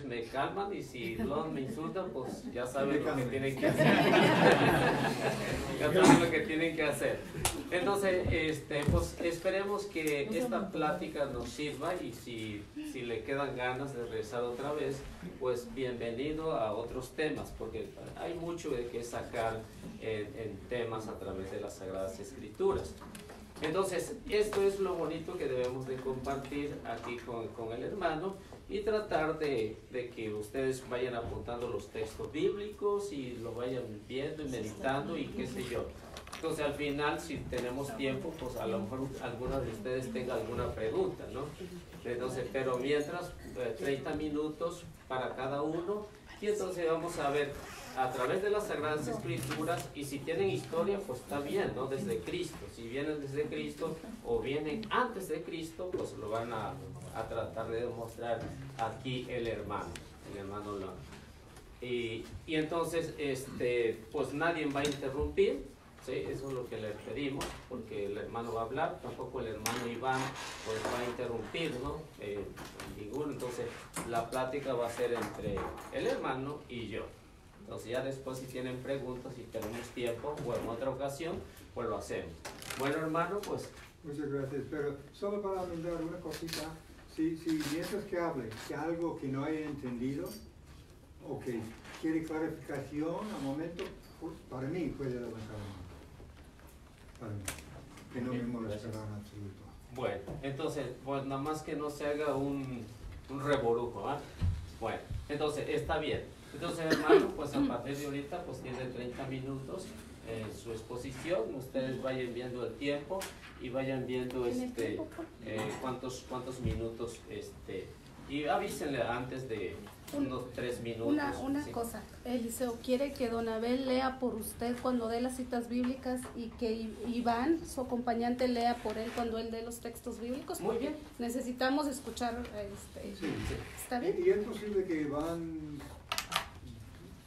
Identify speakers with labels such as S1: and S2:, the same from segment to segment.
S1: Me calman y si no me insultan, pues ya saben lo que tienen que hacer. Ya saben lo que tienen que hacer. Entonces, pues esperemos que esta plática nos sirva y si le quedan ganas de regresar otra vez, pues bienvenido a otros temas, porque hay mucho de qué sacar en temas a través de las Sagradas Escrituras. Entonces, esto es lo bonito que debemos de compartir aquí con el hermano y tratar de que ustedes vayan apuntando los textos bíblicos y lo vayan viendo y meditando y qué sé yo. Entonces, al final, si tenemos tiempo, pues a lo mejor alguno de ustedes tenga alguna pregunta, ¿no? Entonces, pero mientras, 30 minutos para cada uno y entonces vamos a ver a través de las Sagradas Escrituras, y si tienen historia, pues está bien, ¿no? Desde Cristo. Si vienen desde Cristo o vienen antes de Cristo, pues lo van a tratar de demostrar aquí el hermano Lon. Y entonces, pues nadie va a interrumpir, ¿sí? Eso es lo que le pedimos, porque el hermano va a hablar, tampoco el hermano Iván pues va a interrumpir, ¿no? Ninguno. Entonces, la plática va a ser entre el hermano y yo. Entonces ya después si tienen preguntas, si tenemos tiempo o en otra ocasión, pues lo hacemos. Bueno, hermano, pues...
S2: Muchas gracias, pero solo para mandar una cosita, si mientras que hable, que algo que no haya entendido o que quiere clarificación al momento, pues, para mí puede levantar la mano. Para mí, que no me molestará en absoluto.
S1: Bueno, entonces, pues nada más que no se haga un revolujo, ¿ah? Bueno, entonces está bien. Entonces, hermano, pues a partir de ahorita, pues tiene 30 minutos en su exposición. Ustedes vayan viendo el tiempo y vayan viendo cuántos minutos, y avísenle antes de unos 3 minutos.
S3: Una
S1: ¿sí?
S3: cosa, Eliseo quiere que don Abel lea por usted cuando dé las citas bíblicas y que Iván, su acompañante, lea por él cuando él dé los textos bíblicos.
S1: Muy bien.
S3: Necesitamos escuchar,
S2: Sí.
S3: ¿está bien?
S2: Y es posible que Iván,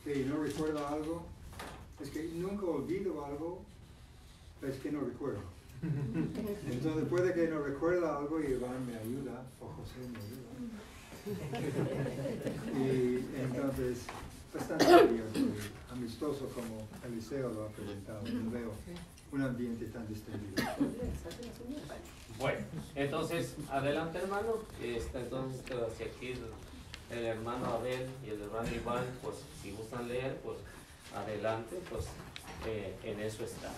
S2: que no recuerda algo, es que nunca olvido algo, es que no recuerdo. Entonces puede que no recuerda algo y Iván me ayuda, o José me ayuda. Y entonces, bastante abierto y amistoso como Eliseo lo ha presentado. No veo un ambiente tan distendido.
S1: Bueno, entonces, adelante, hermano. Entonces, hacia aquí el hermano Abel y el hermano Iván, pues si gustan leer, pues adelante, pues en eso está.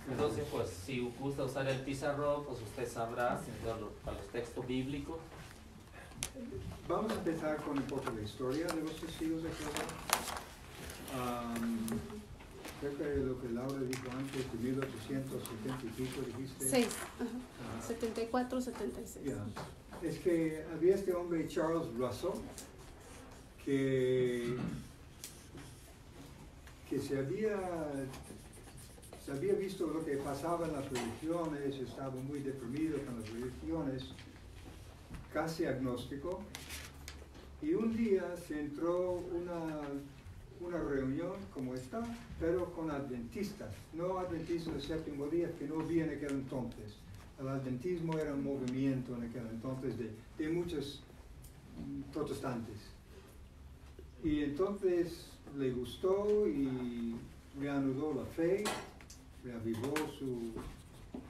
S1: Entonces, pues si gusta usar el pizarrón, pues usted sabrá para los textos bíblicos.
S2: Vamos a empezar con un poco de historia de los testigos de Jehová. Cerca de lo que Laura dijo antes, de 1870 y pico, dijiste.
S3: 6, 74, 76.
S2: Yeah. Es que había este hombre, Charles Russell, que se había visto lo que pasaba en las religiones, estaba muy deprimido con las religiones, casi agnóstico, y un día se entró una reunión como esta, pero con adventistas, no adventistas del séptimo día, que no había en aquel entonces. El adventismo era un movimiento en aquel entonces de muchos protestantes. Y entonces le gustó y reanudó la fe, reavivó su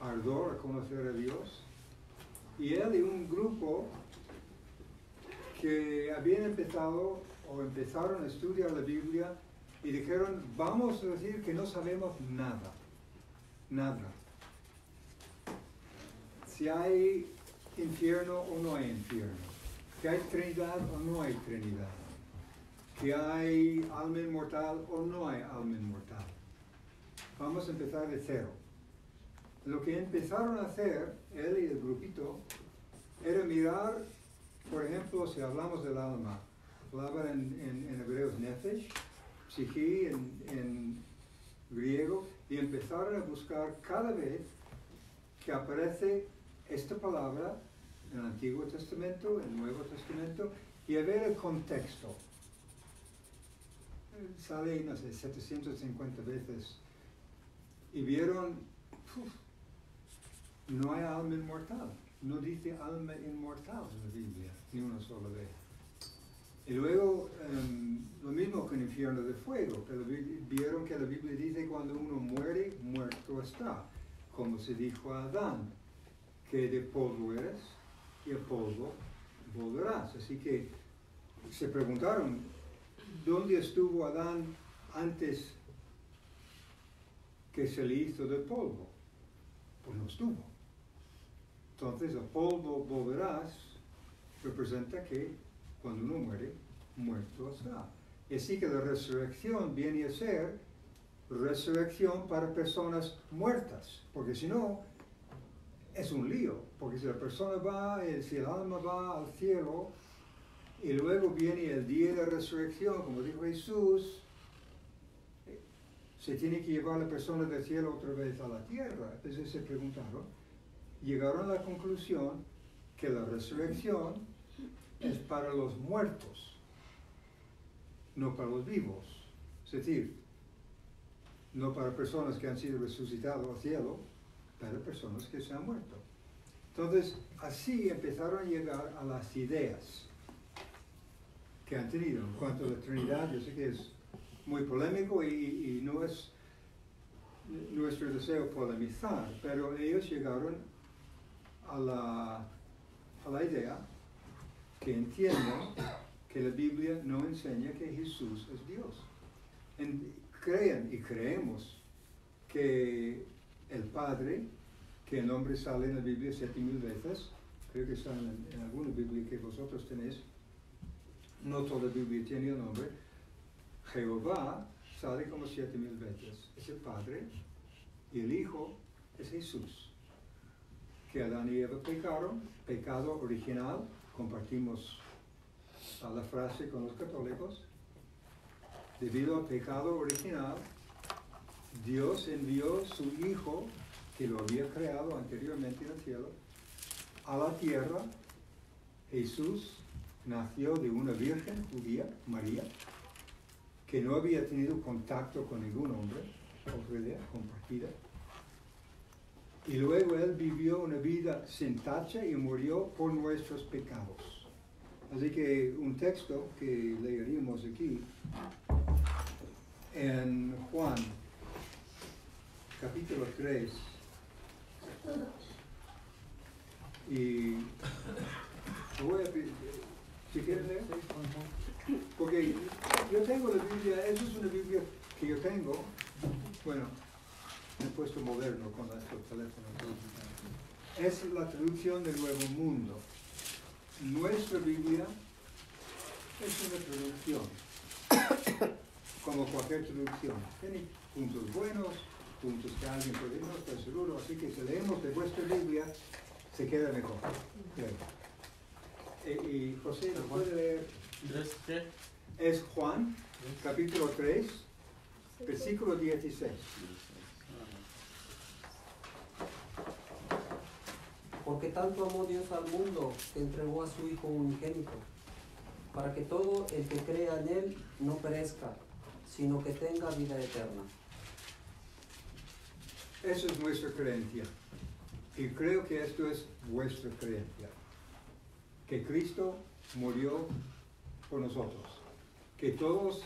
S2: ardor a conocer a Dios. Y él y un grupo que habían empezado o empezaron a estudiar la Biblia y dijeron, vamos a decir que no sabemos nada, nada. Si hay infierno o no hay infierno, que hay Trinidad o no hay Trinidad, que hay alma inmortal o no hay alma inmortal. Vamos a empezar de cero. Lo que empezaron a hacer, él y el grupito, era mirar, por ejemplo, si hablamos del alma, hablaban en hebreos nefesh, psique en griego, y empezaron a buscar cada vez que aparece esta palabra en el Antiguo Testamento, en el Nuevo Testamento, y a ver el contexto. Sale, no sé, 750 veces. Y vieron, no hay alma inmortal. No dice alma inmortal en la Biblia, ni una sola vez. Y luego, lo mismo con el infierno de fuego. Pero vieron que la Biblia dice cuando uno muere, muerto está. Como se dijo a Adán, que de polvo eres y el polvo volverás. Así que se preguntaron, ¿dónde estuvo Adán antes que se le hizo del polvo? Pues no estuvo. Entonces el polvo volverás representa que cuando uno muere, muerto está. Y así que la resurrección viene a ser resurrección para personas muertas, porque si no, es un lío, porque si la persona va, si el alma va al cielo, y luego viene el día de la resurrección, como dijo Jesús, se tiene que llevar a la persona del cielo otra vez a la tierra. Entonces se preguntaron, llegaron a la conclusión que la resurrección es para los muertos, no para los vivos. Es decir, no para personas que han sido resucitadas al cielo, para personas que se han muerto. Entonces, así empezaron a llegar a las ideas que han tenido en cuanto a la Trinidad. Yo sé que es muy polémico y no es nuestro deseo polemizar, pero ellos llegaron a la idea que entienden que la Biblia no enseña que Jesús es Dios. Creen y creemos que el Padre, que el nombre sale en la Biblia 7,000 veces, creo que está en alguna Biblia que vosotros tenéis, no toda la Biblia tiene el nombre, Jehová sale como 7,000 veces. Es el Padre y el Hijo es Jesús. Que Adán y Eva pecaron, pecado original, compartimos la frase con los católicos. Debido al pecado original, Dios envió su Hijo, que lo había creado anteriormente en el cielo, a la tierra. Jesús nació de una virgen judía, María, que no había tenido contacto con ningún hombre, otra idea compartida. Y luego Él vivió una vida sin tacha y murió por nuestros pecados. Así que un texto que leeríamos aquí, en Juan, capítulo 3, y voy a pedir, si quieres leer, porque yo tengo la Biblia, eso es una Biblia que yo tengo, bueno, he puesto moderno con estos teléfonos, es la traducción del Nuevo Mundo. Nuestra Biblia es una traducción, como cualquier traducción. Tiene puntos buenos, puntos que alguien puede, no estoy seguro, así que si leemos de vuestra Biblia, se queda mejor. Y José, ¿lo puede leer? Es Juan, capítulo 3, versículo 16.
S4: Porque tanto amó Dios al mundo que entregó a su Hijo unigénito, para que todo el que crea en Él no perezca, sino que tenga vida eterna.
S2: Esa es nuestra creencia. Y creo que esto es vuestra creencia. Que Cristo murió por nosotros. Que todos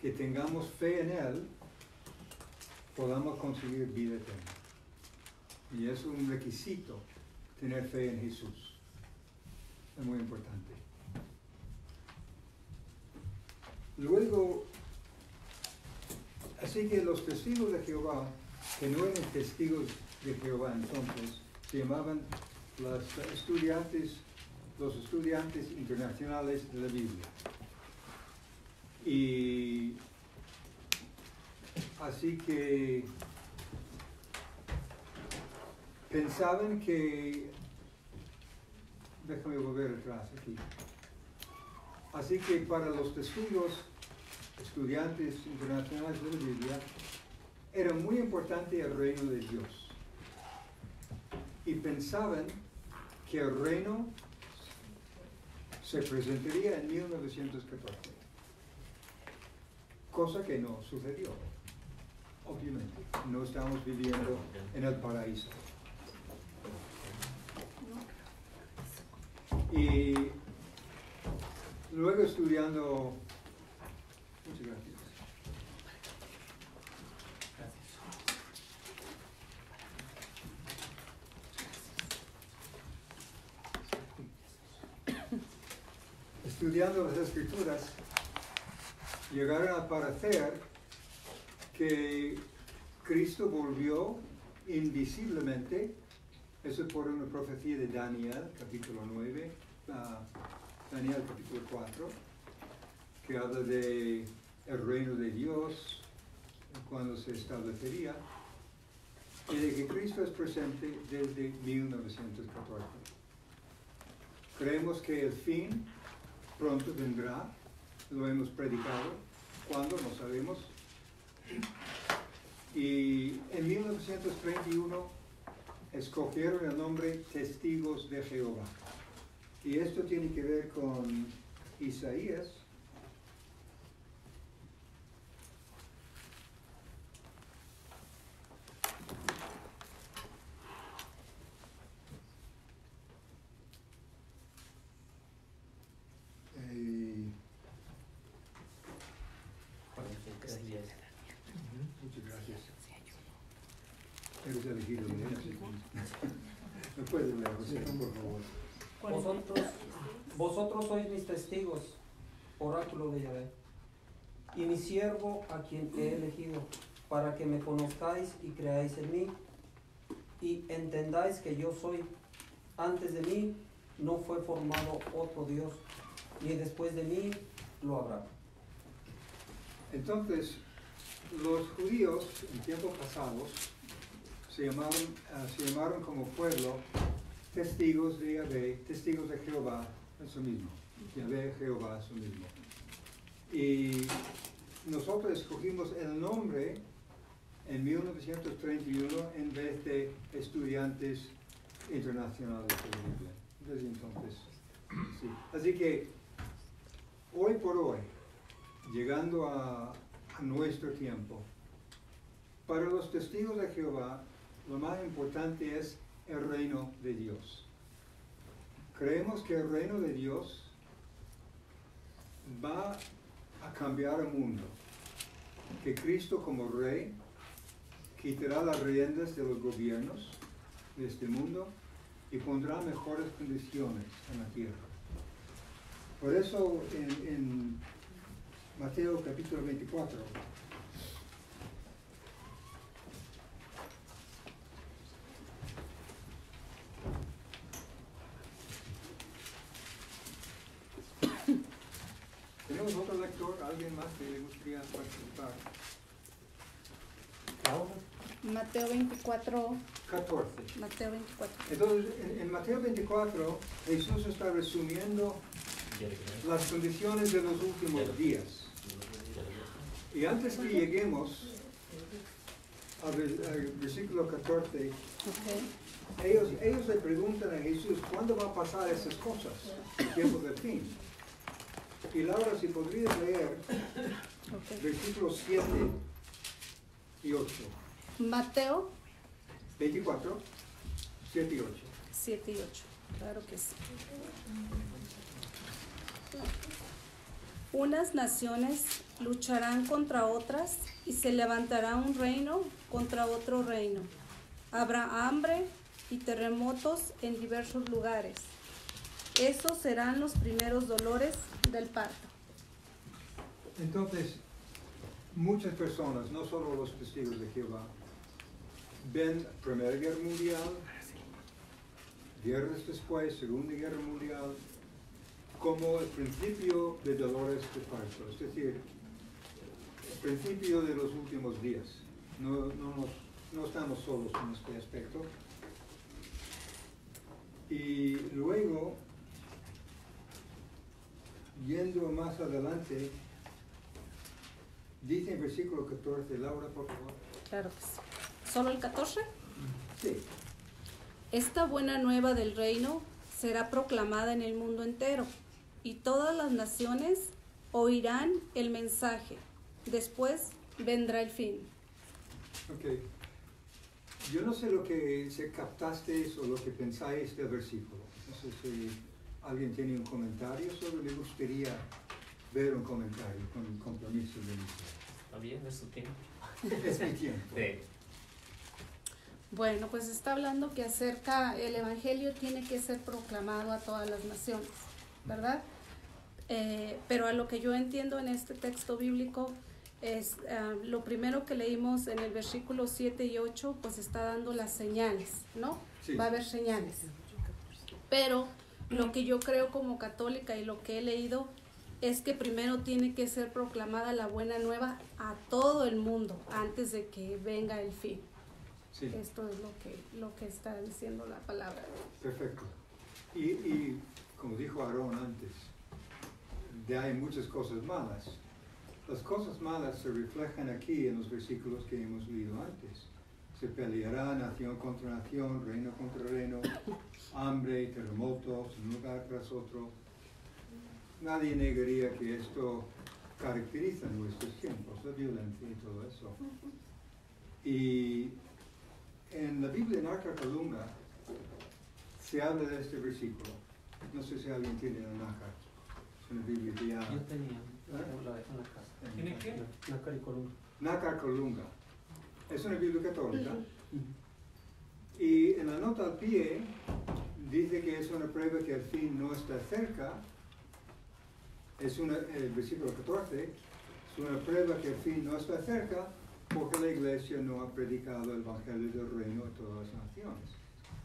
S2: que tengamos fe en Él podamos conseguir vida eterna. Y es un requisito tener fe en Jesús. Es muy importante. Luego, así que los testigos de Jehová, que no eran testigos de Jehová entonces, se llamaban los estudiantes internacionales de la Biblia. Y así que pensaban que, déjame volver atrás aquí, así que para los testigos, estudiantes internacionales de la Biblia, era muy importante el reino de Dios. Y pensaban que el reino se presentaría en 1914. Cosa que no sucedió. Obviamente, no estamos viviendo en el paraíso. Y Luego estudiando, muchas gracias. Estudiando las Escrituras, llegaron a parecer que Cristo volvió invisiblemente. Eso por una profecía de Daniel, capítulo 9, Daniel capítulo 4, que habla de el reino de Dios, cuando se establecería, y de que Cristo es presente desde 1914. Creemos que el fin pronto vendrá, lo hemos predicado, ¿cuándo? No sabemos. Y en 1931 escogieron el nombre Testigos de Jehová. Y esto tiene que ver con Isaías. Muchas gracias. Eres elegido de él. ¿Me puedes leer, José, por favor?
S4: Vosotros sois mis testigos, oráculo de Yahvé, y mi siervo a quien he elegido, para que me conozcáis y creáis en mí, y entendáis que yo soy. Antes de mí no fue formado otro Dios, ni después de mí lo habrá.
S2: Entonces, los judíos en tiempos pasados se llamaron como pueblo testigos de Yahvé, testigos de Jehová, eso mismo. Yahvé, Jehová, eso mismo. Y nosotros escogimos el nombre en 1931 en vez de estudiantes internacionales de la Biblia. Desde entonces, sí. Así que, hoy por hoy, llegando a nuestro tiempo, para los testigos de Jehová, lo más importante es el reino de Dios. Creemos que el reino de Dios va a cambiar el mundo, que Cristo como Rey quitará las riendas de los gobiernos de este mundo y pondrá mejores condiciones en la tierra. Por eso en Mateo capítulo 24, ¿tenemos otro lector? ¿Alguien más que le gustaría participar?
S3: Mateo 24.
S2: 14.
S3: Mateo 24.
S2: Entonces, en Mateo 24, Jesús está resumiendo las condiciones de los últimos días. Y antes que lleguemos al versículo 14,
S3: Okay.
S2: ellos le preguntan a Jesús, ¿cuándo va a pasar esas cosas? El tiempo del fin. Y Laura, si podrías leer
S3: Okay.
S2: versículos 7 y 8.
S3: Mateo
S2: 24, 7 y 8.
S3: 7 y 8. Claro que sí. Unas naciones lucharán contra otras y se levantará un reino contra otro reino. Habrá hambre y terremotos en diversos lugares. Esos serán los primeros dolores del parto.
S2: Entonces, muchas personas, no solo los testigos de Jehová, ven Primera Guerra Mundial, guerras después, Segunda Guerra Mundial, como el principio de dolores de parto, es decir, el principio de los últimos días. No estamos solos en este aspecto. Y luego, yendo más adelante, dice en versículo 14, Laura, por favor.
S3: Claro que sí. ¿Solo el 14?
S2: Sí.
S3: Esta buena nueva del reino será proclamada en el mundo entero, y todas las naciones oirán el mensaje. Después vendrá el fin.
S2: Ok. Yo no sé lo que se captasteis o lo que pensáis del versículo. No sé si ¿Alguien tiene un comentario sobre? Me gustaría ver un comentario con el compromiso de Lisa.
S1: ¿Está bien? ¿Es su tiempo?
S2: Es mi tiempo.
S1: Sí.
S3: Bueno, pues está hablando que el Evangelio tiene que ser proclamado a todas las naciones, ¿verdad? Pero a lo que yo entiendo en este texto bíblico es lo primero que leímos en el versículo 7 y 8, pues está dando las señales, ¿no?
S2: Sí.
S3: Va a haber señales. Pero lo que yo creo como católica y lo que he leído es que primero tiene que ser proclamada la buena nueva a todo el mundo antes de que venga el fin.
S2: Sí.
S3: Esto es lo que está diciendo la palabra.
S2: Perfecto. Y como dijo Aarón antes, hay muchas cosas malas. Las cosas malas se reflejan aquí en los versículos que hemos leído antes. Se peleará nación contra nación, reino contra reino, hambre, terremotos, un lugar tras otro. Nadie negaría que esto caracteriza nuestros tiempos, la violencia y todo eso. Y en la Biblia en Arca Columna se habla de este versículo. No sé si alguien tiene la Nácar. Es una Biblia que ya...
S4: Yo tenía
S2: ¿Eh?
S4: la casa.
S1: ¿Tiene qué?
S4: Nácar y Columna.
S2: Nácar Columna. Es una Biblia católica. Y en la nota al pie dice que es una prueba que el fin no está cerca. El versículo 14 es una prueba que el fin no está cerca porque la iglesia no ha predicado el evangelio del reino a todas las naciones.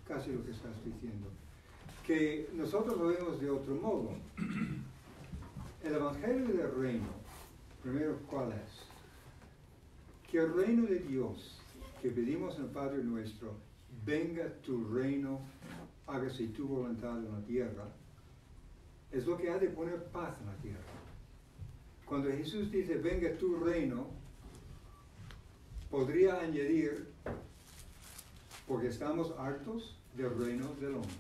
S2: Casi lo que estás diciendo. Que nosotros lo vemos de otro modo. El evangelio del reino, primero, ¿cuál es? Que el reino de Dios, que pedimos en el Padre nuestro, venga tu reino, hágase tu voluntad en la tierra, es lo que ha de poner paz en la tierra. Cuando Jesús dice, venga tu reino, podría añadir, porque estamos hartos del reino del hombre.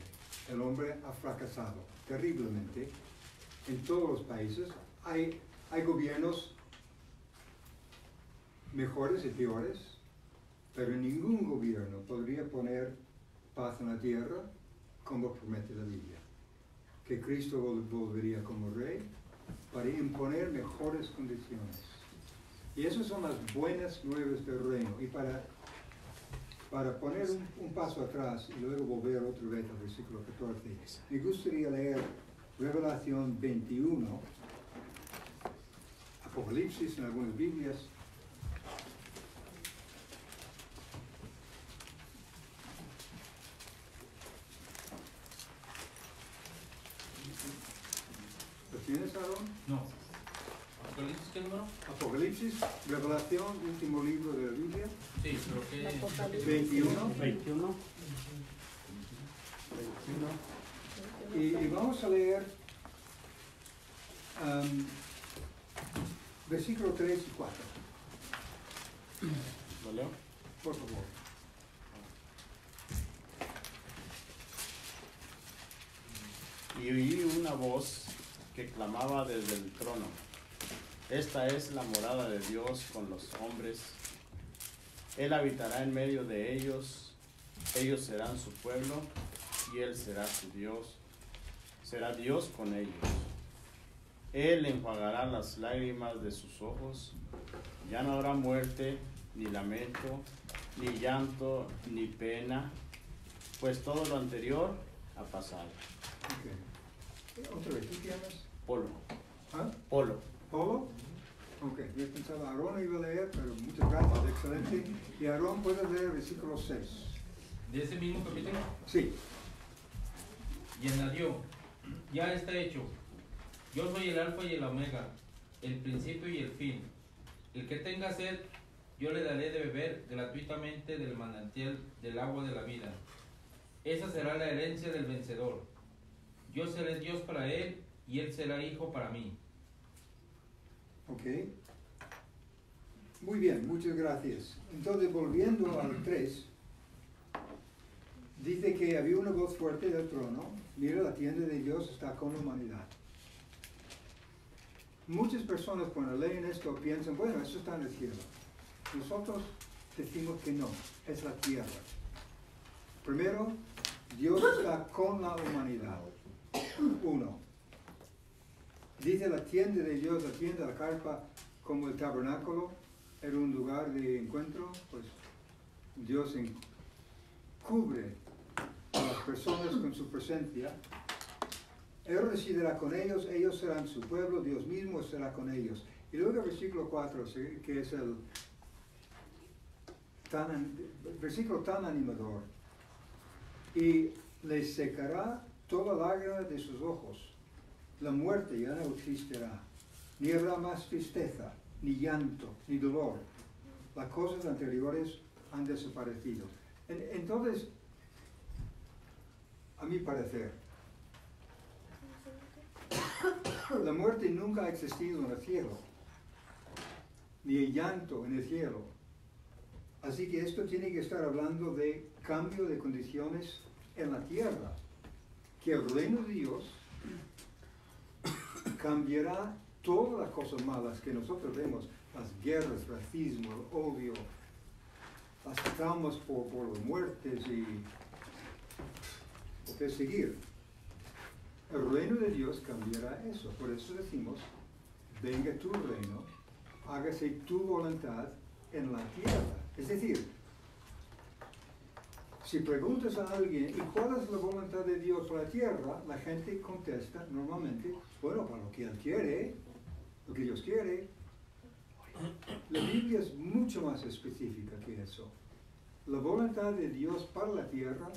S2: El hombre ha fracasado terriblemente en todos los países. Hay gobiernos mejores y peores, pero ningún gobierno podría poner paz en la tierra como promete la Biblia. Que Cristo volvería como rey para imponer mejores condiciones. Y esas son las buenas nuevas del reino. Y para poner un paso atrás y luego volver otra vez al versículo 14, me gustaría leer Revelación 21, Apocalipsis en algunas Biblias. ¿Lo tienes, Aarón?
S5: No. ¿Apocalipsis qué número?
S2: Apocalipsis, Revelación, último libro de la Biblia.
S5: Sí, pero qué.
S3: Apocalipsis.
S2: 21.
S4: 21.
S2: Y vamos a leer versículos 3 y 4.
S6: ¿Lo leo?
S2: Por favor.
S6: Y oí una voz que clamaba desde el trono: esta es la morada de Dios con los hombres. Él habitará en medio de ellos. Ellos serán su pueblo y Él será su Dios. Será Dios con ellos. Él enjuagará las lágrimas de sus ojos. Ya no habrá muerte, ni lamento, ni llanto, ni pena, pues todo lo anterior ha pasado.
S2: Okay. Otra vez, ¿tú te llamas?
S6: Polo.
S2: ¿Ah?
S6: Polo.
S2: ¿Polo? Ok, yo pensaba Aarón iba a leer, pero muchas gracias, excelente. Y Aarón, ¿puedes leer el versículo 6?
S5: ¿De ese mismo capítulo?
S2: Sí.
S5: Y añadió: ya está hecho. Yo soy el alfa y el omega, el principio y el fin. El que tenga sed, yo le daré de beber gratuitamente del manantial del agua de la vida. Esa será la herencia del vencedor. Yo seré Dios para él y él será hijo para mí.
S2: Ok. Muy bien, muchas gracias. Entonces, volviendo al 3, dice que había una voz fuerte del trono. Mira, la tienda de Dios está con la humanidad. Muchas personas cuando leen esto piensan, bueno, eso está en el cielo. Nosotros decimos que no, es la tierra. Primero, Dios está con la humanidad. 1. Dice la tienda de Dios, la tienda, la carpa, como el tabernáculo, era un lugar de encuentro, pues Dios cubre a las personas con su presencia. Él residirá con ellos, ellos serán su pueblo, Dios mismo será con ellos. Y luego el versículo 4, que es el versículo tan animador. Y les secará toda lágrima de sus ojos. La muerte ya no existirá. Ni habrá más tristeza, ni llanto, ni dolor. Las cosas anteriores han desaparecido. Entonces, a mi parecer, la muerte nunca ha existido en el cielo, ni el llanto en el cielo. Así que esto tiene que estar hablando de cambio de condiciones en la tierra, que el reino de Dios cambiará todas las cosas malas que nosotros vemos, las guerras, el racismo, el odio, las traumas por las muertes y por seguir. El reino de Dios cambiará eso. Por eso decimos, venga tu reino, hágase tu voluntad en la tierra. Es decir, si preguntas a alguien, ¿y cuál es la voluntad de Dios para la tierra? La gente contesta normalmente, bueno, para lo que Él quiere, lo que Dios quiere. La Biblia es mucho más específica que eso. La voluntad de Dios para la tierra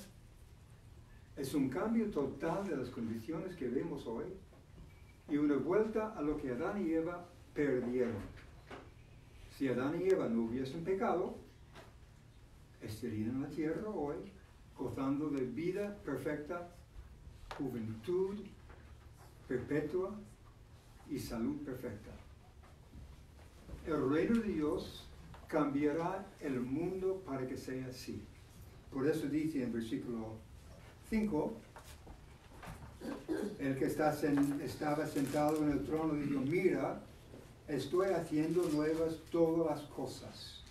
S2: es un cambio total de las condiciones que vemos hoy y una vuelta a lo que Adán y Eva perdieron. Si Adán y Eva no hubiesen pecado, estarían en la tierra hoy gozando de vida perfecta, juventud perpetua y salud perfecta. El reino de Dios cambiará el mundo para que sea así. Por eso dice en versículo 5, el que estaba sentado en el trono dijo, mira, estoy haciendo nuevas todas las cosas.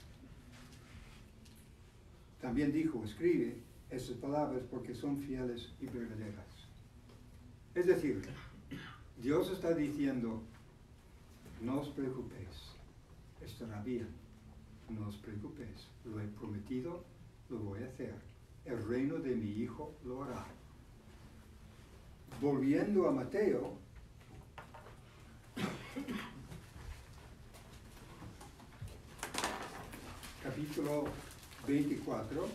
S2: También dijo, escribe esas palabras porque son fieles y verdaderas. Es decir, Dios está diciendo, no os preocupéis, estará bien, no os preocupéis, lo he prometido, lo voy a hacer, el reino de mi Hijo lo hará. Volviendo a Mateo, capítulo 24,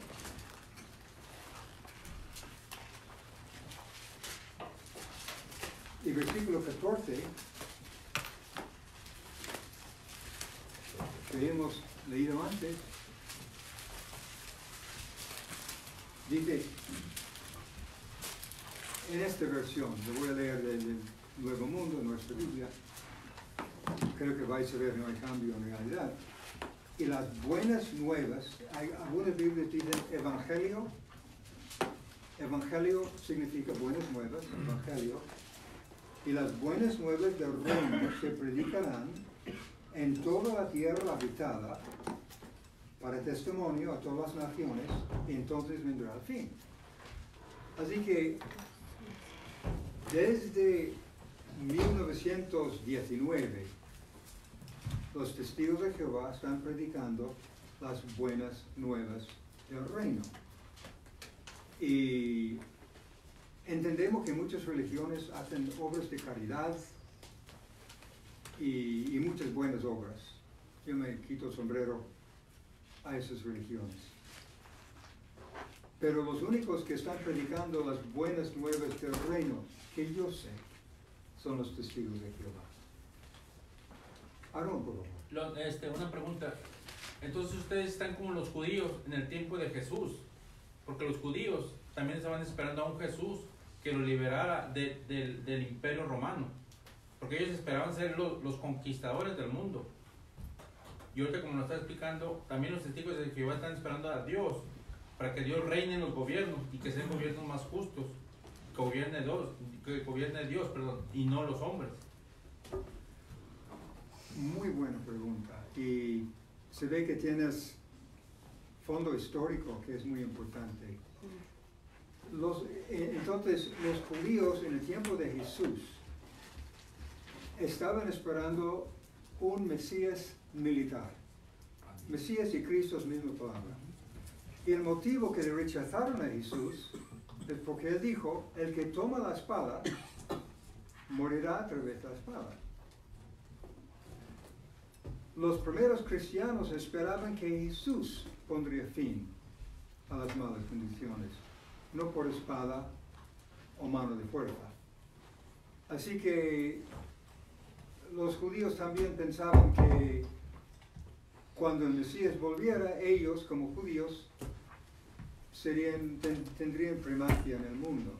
S2: y versículo 14, que hemos leído antes, dice, en esta versión, lo voy a leer del Nuevo Mundo, en nuestra Biblia, creo que vais a ver, no hay cambio en realidad, y las buenas nuevas, hay algunas Biblias dicen evangelio, evangelio significa buenas nuevas, evangelio, y las buenas nuevas del reino se predicarán en toda la tierra habitada para testimonio a todas las naciones, y entonces vendrá el fin. Así que desde 1919 los testigos de Jehová están predicando las buenas nuevas del reino. Y entendemos que muchas religiones hacen obras de caridad y muchas buenas obras. Yo me quito el sombrero a esas religiones. Pero los únicos que están predicando las buenas nuevas del reino, que yo sé, son los testigos de Jehová. Aarón, por favor.
S5: Una pregunta. Entonces ustedes están como los judíos en el tiempo de Jesús, porque los judíos también estaban esperando a un Jesús que los liberara del imperio romano, porque ellos esperaban ser los conquistadores del mundo. Y ahorita, como nos está explicando, también los testigos de Jehová están esperando a Dios, para que Dios reine en los gobiernos y que sean gobiernos más justos, que gobierne Dios, y no los hombres.
S2: Muy buena pregunta. Y se ve que tienes fondo histórico, que es muy importante. Entonces los judíos en el tiempo de Jesús estaban esperando un Mesías militar. Mesías y Cristo es la misma palabra. Y el motivo que le rechazaron a Jesús es porque él dijo, el que toma la espada morirá a través de la espada. Los primeros cristianos esperaban que Jesús pondría fin a las malas condiciones, no por espada o mano de fuerza. Así que los judíos también pensaban que cuando el Mesías volviera, ellos como judíos tendrían primacia en el mundo.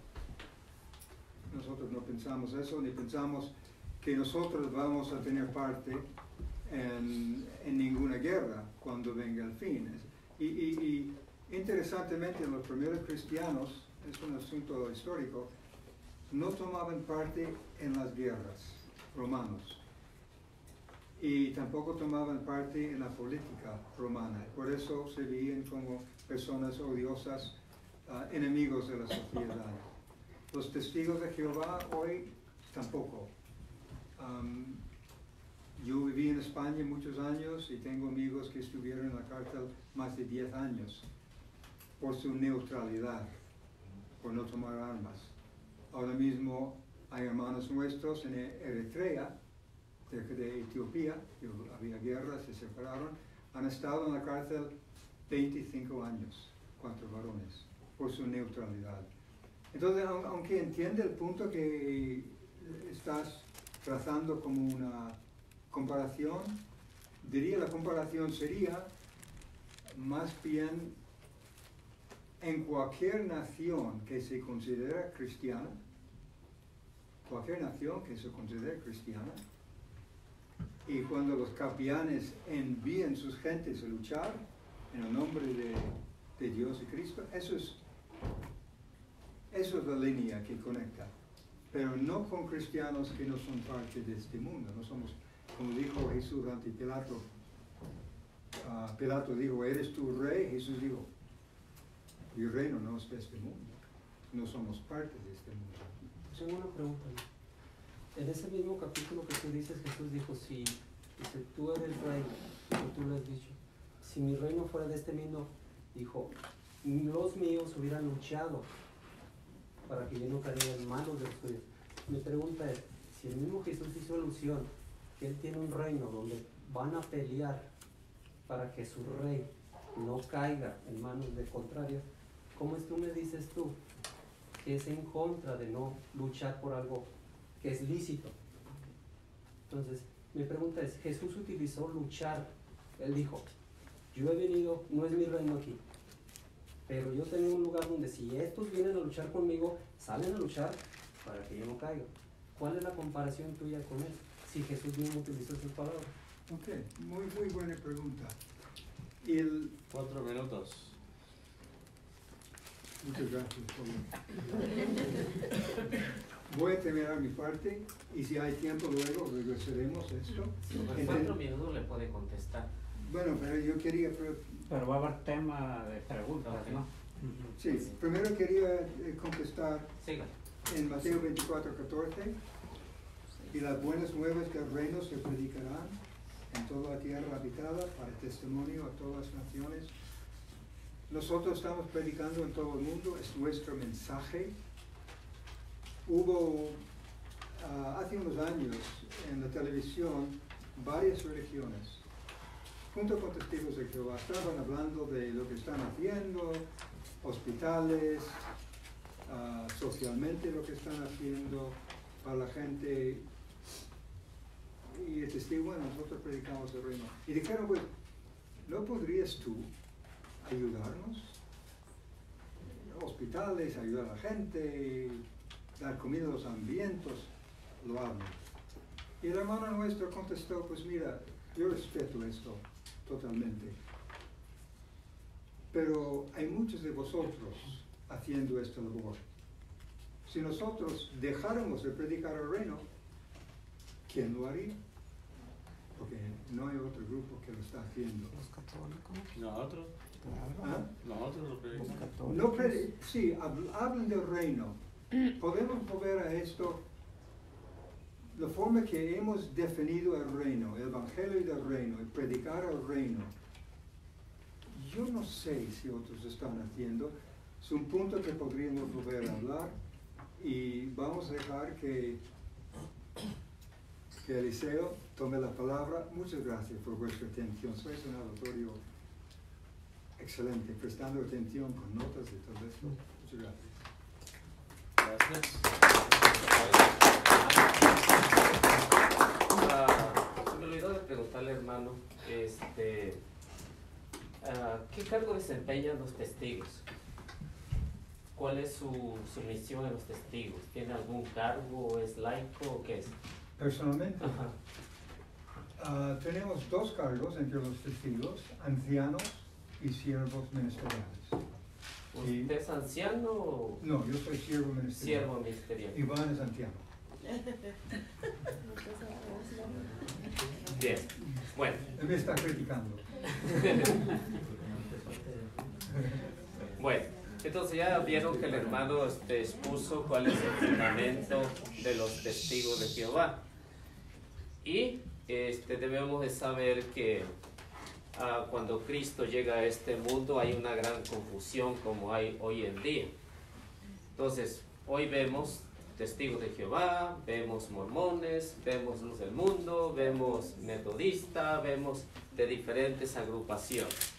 S2: Nosotros no pensamos eso, ni pensamos que nosotros vamos a tener parte en ninguna guerra cuando venga el fin. Y interesantemente, los primeros cristianos, es un asunto histórico, no tomaban parte en las guerras romanos y tampoco tomaban parte en la política romana. Por eso se veían como personas odiosas, enemigos de la sociedad. Los testigos de Jehová hoy tampoco. Yo viví en España muchos años y tengo amigos que estuvieron en la cárcel más de 10 años por su neutralidad, por no tomar armas. Ahora mismo hay hermanos nuestros en Eritrea, cerca de Etiopía, que había guerra, se separaron, han estado en la cárcel 25 años, 4 varones, por su neutralidad. Entonces, aunque entiende el punto que estás trazando como una comparación, diría la comparación sería más bien en cualquier nación que se considera cristiana, y cuando los capitanes envían sus gentes a luchar en el nombre de Dios y Cristo, eso es la línea que conecta, pero no con cristianos que no son parte de este mundo. No somos, como dijo Jesús ante Pilato. Pilato dijo, ¿eres tú rey? Jesús dijo, mi reino no es de este mundo, no somos parte de este mundo.
S4: Tengo una pregunta. En ese mismo capítulo que tú dices, Jesús dijo, si dice, tú eres rey, como tú lo has dicho, si mi reino fuera de este mundo, dijo, los míos hubieran luchado para que yo no cayera en manos de los tuyos. Mi pregunta es, si el mismo Jesús hizo alusión que él tiene un reino donde van a pelear para que su rey no caiga en manos de contrarios, ¿cómo es que me dices tú que es en contra de no luchar por algo que es lícito? Entonces, mi pregunta es, Jesús utilizó luchar. Él dijo, yo he venido, no es mi reino aquí, pero yo tengo un lugar donde si estos vienen a luchar conmigo, salen a luchar para que yo no caiga. ¿Cuál es la comparación tuya con él? Si Jesús mismo utilizó sus palabras.
S2: Ok, muy buena pregunta.
S6: 4 minutos.
S2: Muchas gracias. Voy a terminar mi parte y si hay tiempo luego regresaremos a esto.
S1: En 4 minutos le puede contestar.
S2: Bueno, pero yo quería...
S7: Pero va a haber tema de preguntas,
S1: Okay.
S7: ¿no?
S2: Sí, primero quería contestar
S1: Siga.
S2: en Mateo 24:14, y las buenas nuevas del reino se predicarán en toda la tierra habitada para testimonio a todas las naciones. Nosotros estamos predicando en todo el mundo, es nuestro mensaje. Hubo hace unos años en la televisión varias religiones, junto con testigos de Jehová, estaban hablando de lo que están haciendo, hospitales, socialmente lo que están haciendo para la gente. Y el testigo, bueno, nosotros predicamos el reino. Y dijeron, pues, ¿no podrías tú ayudarnos? Hospitales, ayudar a la gente, dar comida a los hambrientos, lo hablo. Y el hermano nuestro contestó, pues mira, yo respeto esto totalmente, pero hay muchos de vosotros haciendo esta labor. Si nosotros dejáramos de predicar el reino, ¿quién lo haría? Porque no hay otro grupo que lo está haciendo.
S7: Los católicos.
S6: Nosotros,
S2: ¿Ah?
S6: nosotros lo creemos.
S7: Los católicos.
S2: No sí, hablan del reino. Podemos volver a esto. La forma que hemos definido el reino, el evangelio del reino, el predicar el reino. Yo no sé si otros están haciendo. Es un punto que podríamos volver a hablar y vamos a dejar que Eliseo tome la palabra. Muchas gracias por vuestra atención. Sois un auditorio excelente, prestando atención con notas y todo esto. Muchas gracias.
S6: Gracias.
S1: Se me olvidó de preguntarle, hermano, ¿qué cargo desempeñan los testigos? ¿Cuál es su misión en los testigos? ¿Tiene algún cargo? ¿Es laico o qué es?
S2: Personalmente,
S1: Ajá.
S2: tenemos dos cargos entre los testigos, ancianos y siervos ministeriales.
S1: ¿Usted es anciano o
S2: No, yo soy siervo ministerial.
S1: siervo ministerial?
S2: Iván es anciano.
S1: Bien, bueno.
S2: Él me está criticando.
S1: Bueno, entonces ya vieron que el hermano expuso cuál es el fundamento de los testigos de Jehová. Y debemos de saber que cuando Cristo llega a este mundo hay una gran confusión como hay hoy en día. Entonces, hoy vemos testigos de Jehová, vemos mormones, vemos luz del mundo, vemos metodista, vemos de diferentes agrupaciones.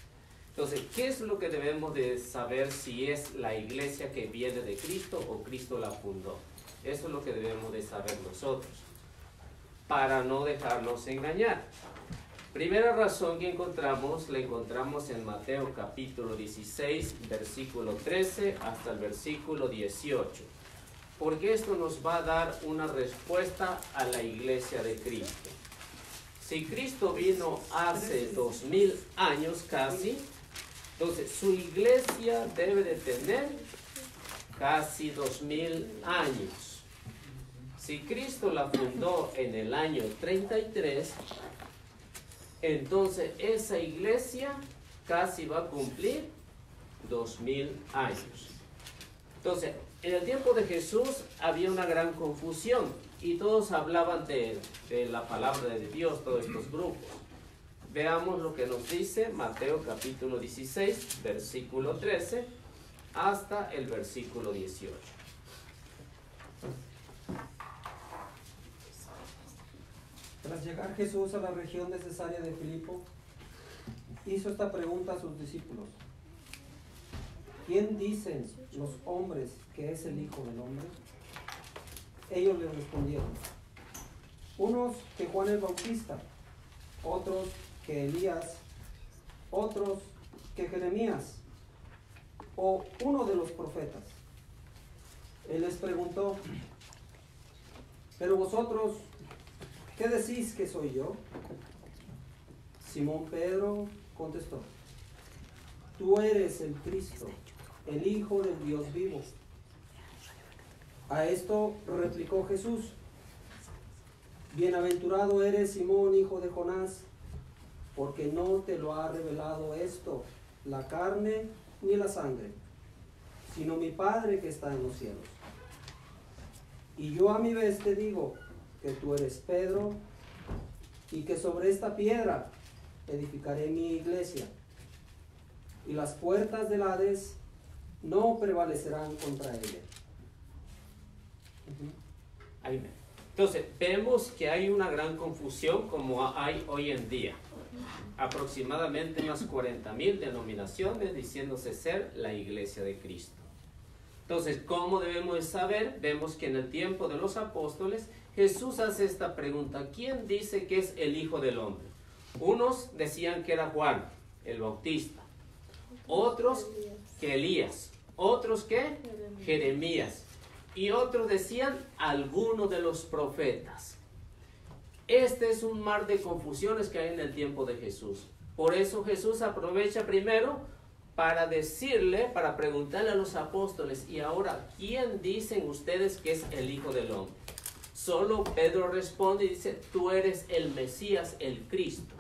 S1: Entonces, ¿qué es lo que debemos de saber si es la iglesia que viene de Cristo o Cristo la fundó? Eso es lo que debemos de saber nosotros, para no dejarnos engañar. Primera razón que encontramos, la encontramos en Mateo capítulo 16, versículo 13 hasta el versículo 18. Porque esto nos va a dar una respuesta a la iglesia de Cristo. Si Cristo vino hace 2000 años casi, entonces su iglesia debe de tener casi 2000 años. Si Cristo la fundó en el año 33, entonces esa iglesia casi va a cumplir 2000 años. Entonces, en el tiempo de Jesús había una gran confusión y todos hablaban de la palabra de Dios, todos estos grupos. Veamos lo que nos dice Mateo capítulo 16, versículo 13 hasta el versículo 18.
S4: Tras llegar Jesús a la región de Cesarea de Filipo, hizo esta pregunta a sus discípulos: ¿quién dicen los hombres que es el Hijo del Hombre? Ellos le respondieron: unos que Juan el Bautista, otros que Elías, otros que Jeremías, o uno de los profetas. Él les preguntó: ¿pero vosotros qué decís que soy yo? Simón Pedro contestó: tú eres el Cristo, el Hijo del Dios vivo. A esto replicó Jesús: bienaventurado eres, Simón, hijo de Jonás, porque no te lo ha revelado esto la carne ni la sangre, sino mi Padre que está en los cielos. Y yo a mi vez te digo que tú eres Pedro, y que sobre esta piedra edificaré mi iglesia, y las puertas del Hades no prevalecerán contra ella.
S1: Amén. Entonces, vemos que hay una gran confusión como hay hoy en día. Aproximadamente unas 40,000 denominaciones diciéndose ser la iglesia de Cristo. Entonces, ¿cómo debemos de saber? Vemos que en el tiempo de los apóstoles, Jesús hace esta pregunta: ¿quién dice que es el Hijo del Hombre? Unos decían que era Juan el Bautista, otros que Elías, otros que Jeremías, y otros decían alguno de los profetas. Este es un mar de confusiones que hay en el tiempo de Jesús. Por eso Jesús aprovecha primero para decirle, para preguntarle a los apóstoles: y ahora, ¿quién dicen ustedes que es el Hijo del Hombre? Solo Pedro responde y dice: tú eres el Mesías, el Cristo.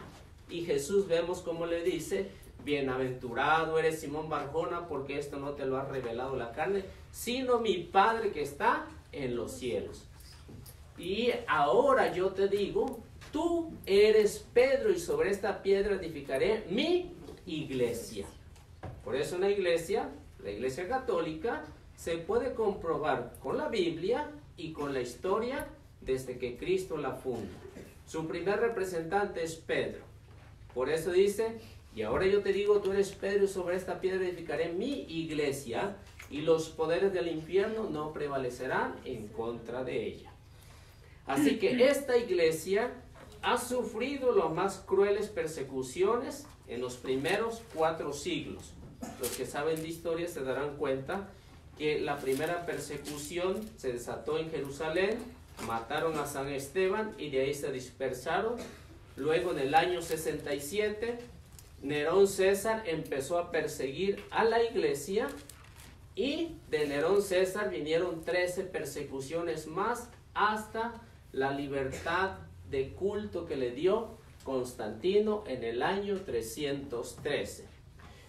S1: Y Jesús vemos cómo le dice, bienaventurado eres Simón Barjona, porque esto no te lo ha revelado la carne, sino mi Padre que está en los cielos. Y ahora yo te digo, tú eres Pedro, y sobre esta piedra edificaré mi iglesia. Por eso una iglesia, la iglesia católica, se puede comprobar con la Biblia y con la historia desde que Cristo la funda. Su primer representante es Pedro. Por eso dice, y ahora yo te digo, tú eres Pedro, y sobre esta piedra edificaré mi iglesia, y los poderes del infierno no prevalecerán en contra de ella. Así que esta iglesia ha sufrido las más crueles persecuciones en los primeros 4 siglos. Los que saben de historia se darán cuenta que la primera persecución se desató en Jerusalén, mataron a San Esteban y de ahí se dispersaron. Luego en el año 67, Nerón César empezó a perseguir a la iglesia, y de Nerón César vinieron 13 persecuciones más hasta la libertad de culto que le dio Constantino en el año 313.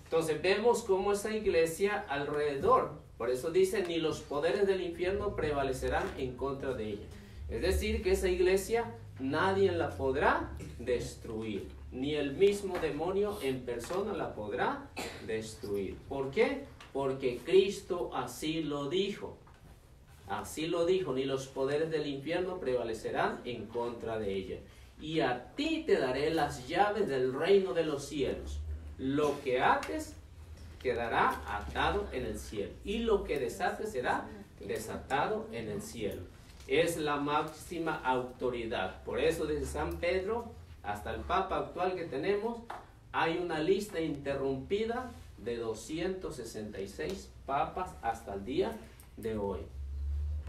S1: Entonces vemos cómo esa iglesia alrededor, por eso dice, ni los poderes del infierno prevalecerán en contra de ella. Es decir, que esa iglesia nadie la podrá destruir, ni el mismo demonio en persona la podrá destruir. ¿Por qué? Porque Cristo así lo dijo. Así lo dijo, ni los poderes del infierno prevalecerán en contra de ella. Y a ti te daré las llaves del reino de los cielos. Lo que ates quedará atado en el cielo, y lo que desates será desatado en el cielo. Es la máxima autoridad. Por eso desde San Pedro hasta el Papa actual que tenemos, hay una lista interrumpida de 266 papas hasta el día de hoy.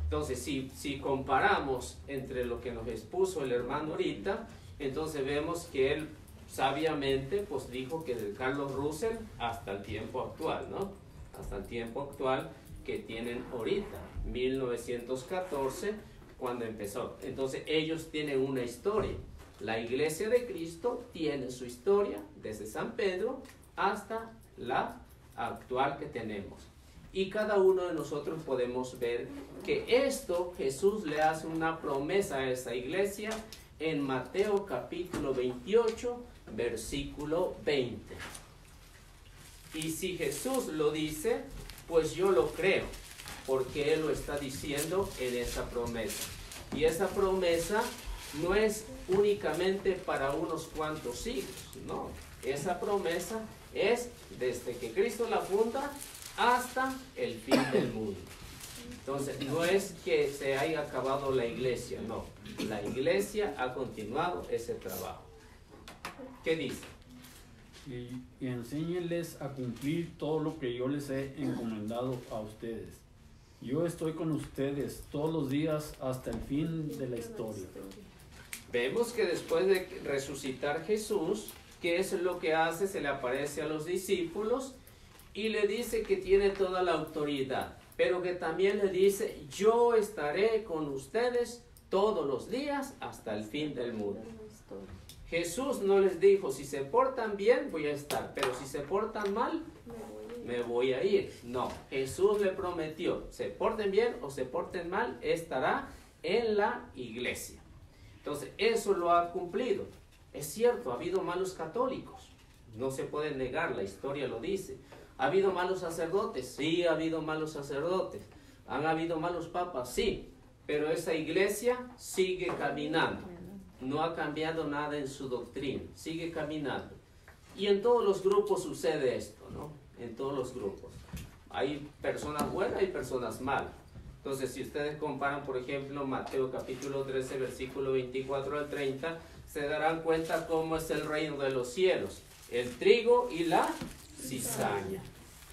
S1: Entonces, si comparamos entre lo que nos expuso el hermano ahorita, entonces vemos que él sabiamente pues dijo que de Carlos Russell hasta el tiempo actual, ¿no? Hasta el tiempo actual que tienen ahorita, 1914, cuando empezó. Entonces ellos tienen una historia. La iglesia de Cristo tiene su historia desde San Pedro hasta la actual que tenemos. Y cada uno de nosotros podemos ver que esto Jesús le hace una promesa a esa iglesia en Mateo capítulo 28, versículo 20. Y si Jesús lo dice, pues yo lo creo, porque Él lo está diciendo en esa promesa. Y esa promesa no es únicamente para unos cuantos siglos, no. Esa promesa es desde que Cristo la funda hasta el fin del mundo. Entonces, no es que se haya acabado la iglesia, no. La iglesia ha continuado ese trabajo. ¿Qué dice?
S8: Y enséñenles a cumplir todo lo que yo les he encomendado a ustedes. Yo estoy con ustedes todos los días hasta el fin de la historia.
S1: Vemos que después de resucitar Jesús, ¿qué es lo que hace? Se le aparece a los discípulos y le dice que tiene toda la autoridad, pero que también le dice, yo estaré con ustedes todos los días hasta el fin del mundo. Jesús no les dijo, si se portan bien voy a estar, pero si se portan mal, me voy a ir. No, Jesús le prometió, se porten bien o se porten mal, estará en la iglesia. Entonces, eso lo ha cumplido. Es cierto, ha habido malos católicos, no se puede negar, la historia lo dice. ¿Ha habido malos sacerdotes? Sí, ha habido malos sacerdotes. ¿Han habido malos papas? Sí, pero esa iglesia sigue caminando. No ha cambiado nada en su doctrina, sigue caminando. Y en todos los grupos sucede esto, ¿no? En todos los grupos. Hay personas buenas y personas malas. Entonces, si ustedes comparan, por ejemplo, Mateo capítulo 13, versículo 24 al 30, se darán cuenta cómo es el reino de los cielos. El trigo y la cizaña.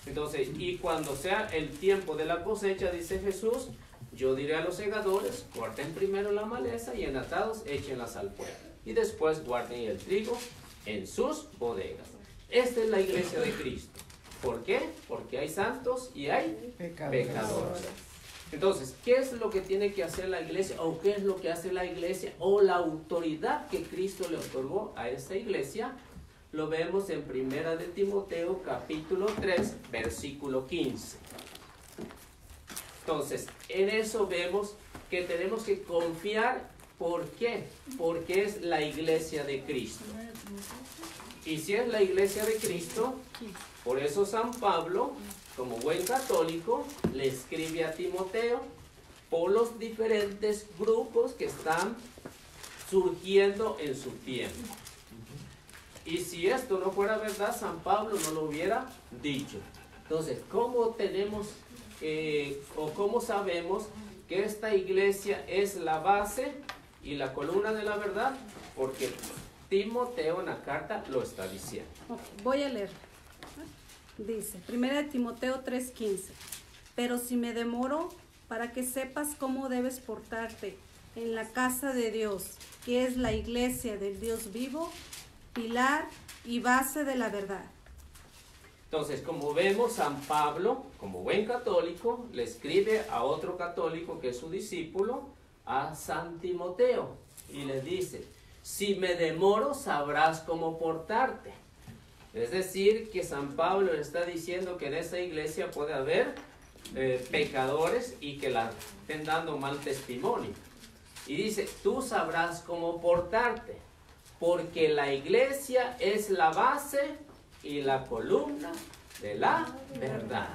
S1: Entonces, y cuando sea el tiempo de la cosecha, dice Jesús, yo diré a los segadores, corten primero la maleza y enlatados échenlas al fuego. Y después guarden el trigo en sus bodegas. Esta es la iglesia de Cristo. ¿Por qué? Porque hay santos y hay pecadores. Entonces, ¿qué es lo que tiene que hacer la iglesia? ¿O qué es lo que hace la iglesia? ¿O la autoridad que Cristo le otorgó a esa iglesia? Lo vemos en 1 de Timoteo capítulo 3, versículo 15. Entonces, en eso vemos que tenemos que confiar. ¿Por qué? Porque es la iglesia de Cristo. Y si es la iglesia de Cristo, por eso San Pablo, como buen católico, le escribe a Timoteo por los diferentes grupos que están surgiendo en su tiempo. Y si esto no fuera verdad, San Pablo no lo hubiera dicho. Entonces, ¿cómo tenemos o cómo sabemos que esta iglesia es la base y la columna de la verdad? Porque Timoteo en la carta lo está diciendo.
S3: Okay, voy a leer. Dice, 1 Timoteo 3:15, pero si me demoro, para que sepas cómo debes portarte en la casa de Dios, que es la iglesia del Dios vivo, pilar y base de la verdad.
S1: Entonces, como vemos, San Pablo, como buen católico, le escribe a otro católico que es su discípulo, a San Timoteo, y le dice, si me demoro, sabrás cómo portarte. Es decir, que San Pablo le está diciendo que en esa iglesia puede haber pecadores y que la estén dando mal testimonio. Y dice, tú sabrás cómo portarte, porque la iglesia es la base y la columna de la verdad.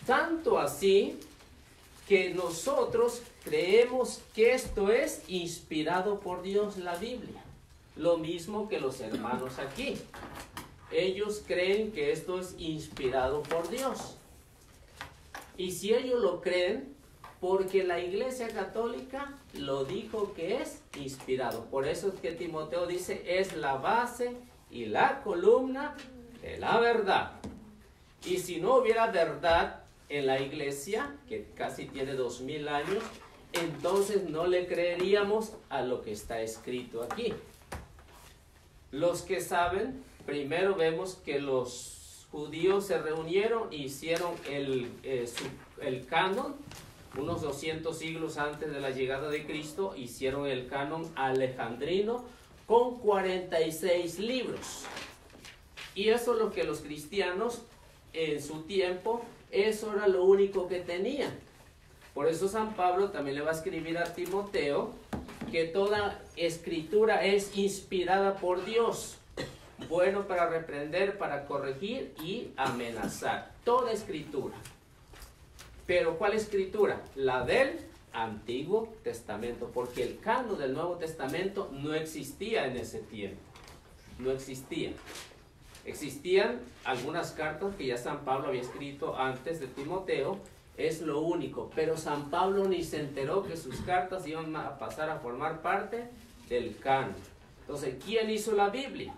S1: Tanto así que nosotros creemos que esto es inspirado por Dios, la Biblia. Lo mismo que los hermanos aquí. Ellos creen que esto es inspirado por Dios. Y si ellos lo creen, porque la Iglesia Católica lo dijo que es inspirado. Por eso es que Timoteo dice, es la base y la columna de la verdad. Y si no hubiera verdad en la Iglesia, que casi tiene 2000 años, entonces no le creeríamos a lo que está escrito aquí. Los que saben, primero vemos que los judíos se reunieron e hicieron el canon. Unos 200 siglos antes de la llegada de Cristo, hicieron el canon alejandrino con 46 libros. Y eso es lo que los cristianos en su tiempo, eso era lo único que tenían. Por eso San Pablo también le va a escribir a Timoteo que toda escritura es inspirada por Dios, bueno para reprender, para corregir y amenazar. Toda escritura. Pero ¿cuál escritura? La del Antiguo Testamento, porque el canon del Nuevo Testamento no existía en ese tiempo. No existía. Existían algunas cartas que ya San Pablo había escrito antes de Timoteo, es lo único, pero San Pablo ni se enteró que sus cartas iban a pasar a formar parte del canon. Entonces, ¿quién hizo la Biblia?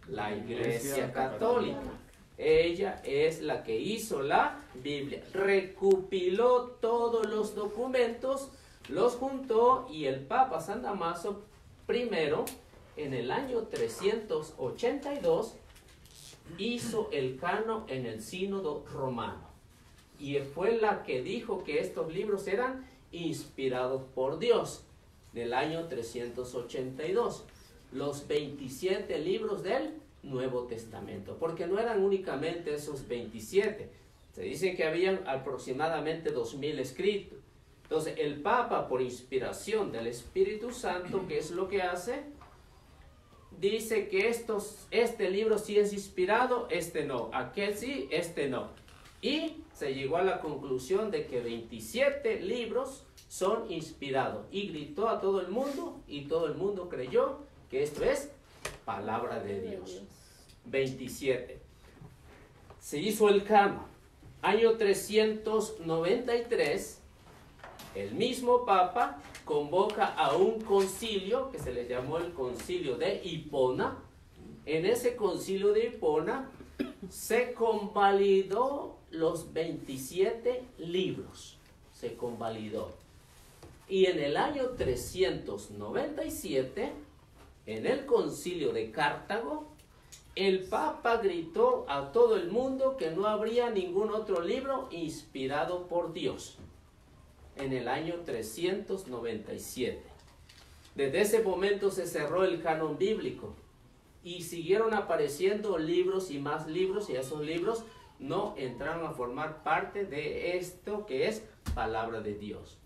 S1: La Iglesia Católica. Ella es la que hizo la Biblia. Recopiló todos los documentos, los juntó, y el Papa San Damaso I, en el año 382, hizo el canon en el Sínodo Romano. Y fue la que dijo que estos libros eran inspirados por Dios, del año 382. Los 27 libros del Nuevo Testamento, porque no eran únicamente esos 27. Se dice que habían aproximadamente 2000 escritos. Entonces, el Papa, por inspiración del Espíritu Santo, ¿qué es lo que hace? Dice que este libro sí es inspirado, este no. Aquel sí, este no. Y se llegó a la conclusión de que 27 libros son inspirados. Y gritó a todo el mundo, y todo el mundo creyó que esto es palabra de Dios. 27. Se hizo el canon. Año 393, el mismo Papa convoca a un concilio que se le llamó el Concilio de Hipona. En ese Concilio de Hipona se convalidó los 27 libros. Se convalidó. Y en el año 397, en el Concilio de Cartago, el Papa gritó a todo el mundo que no habría ningún otro libro inspirado por Dios en el año 397. Desde ese momento se cerró el canon bíblico y siguieron apareciendo libros y más libros, y esos libros no entraron a formar parte de esto que es palabra de Dios.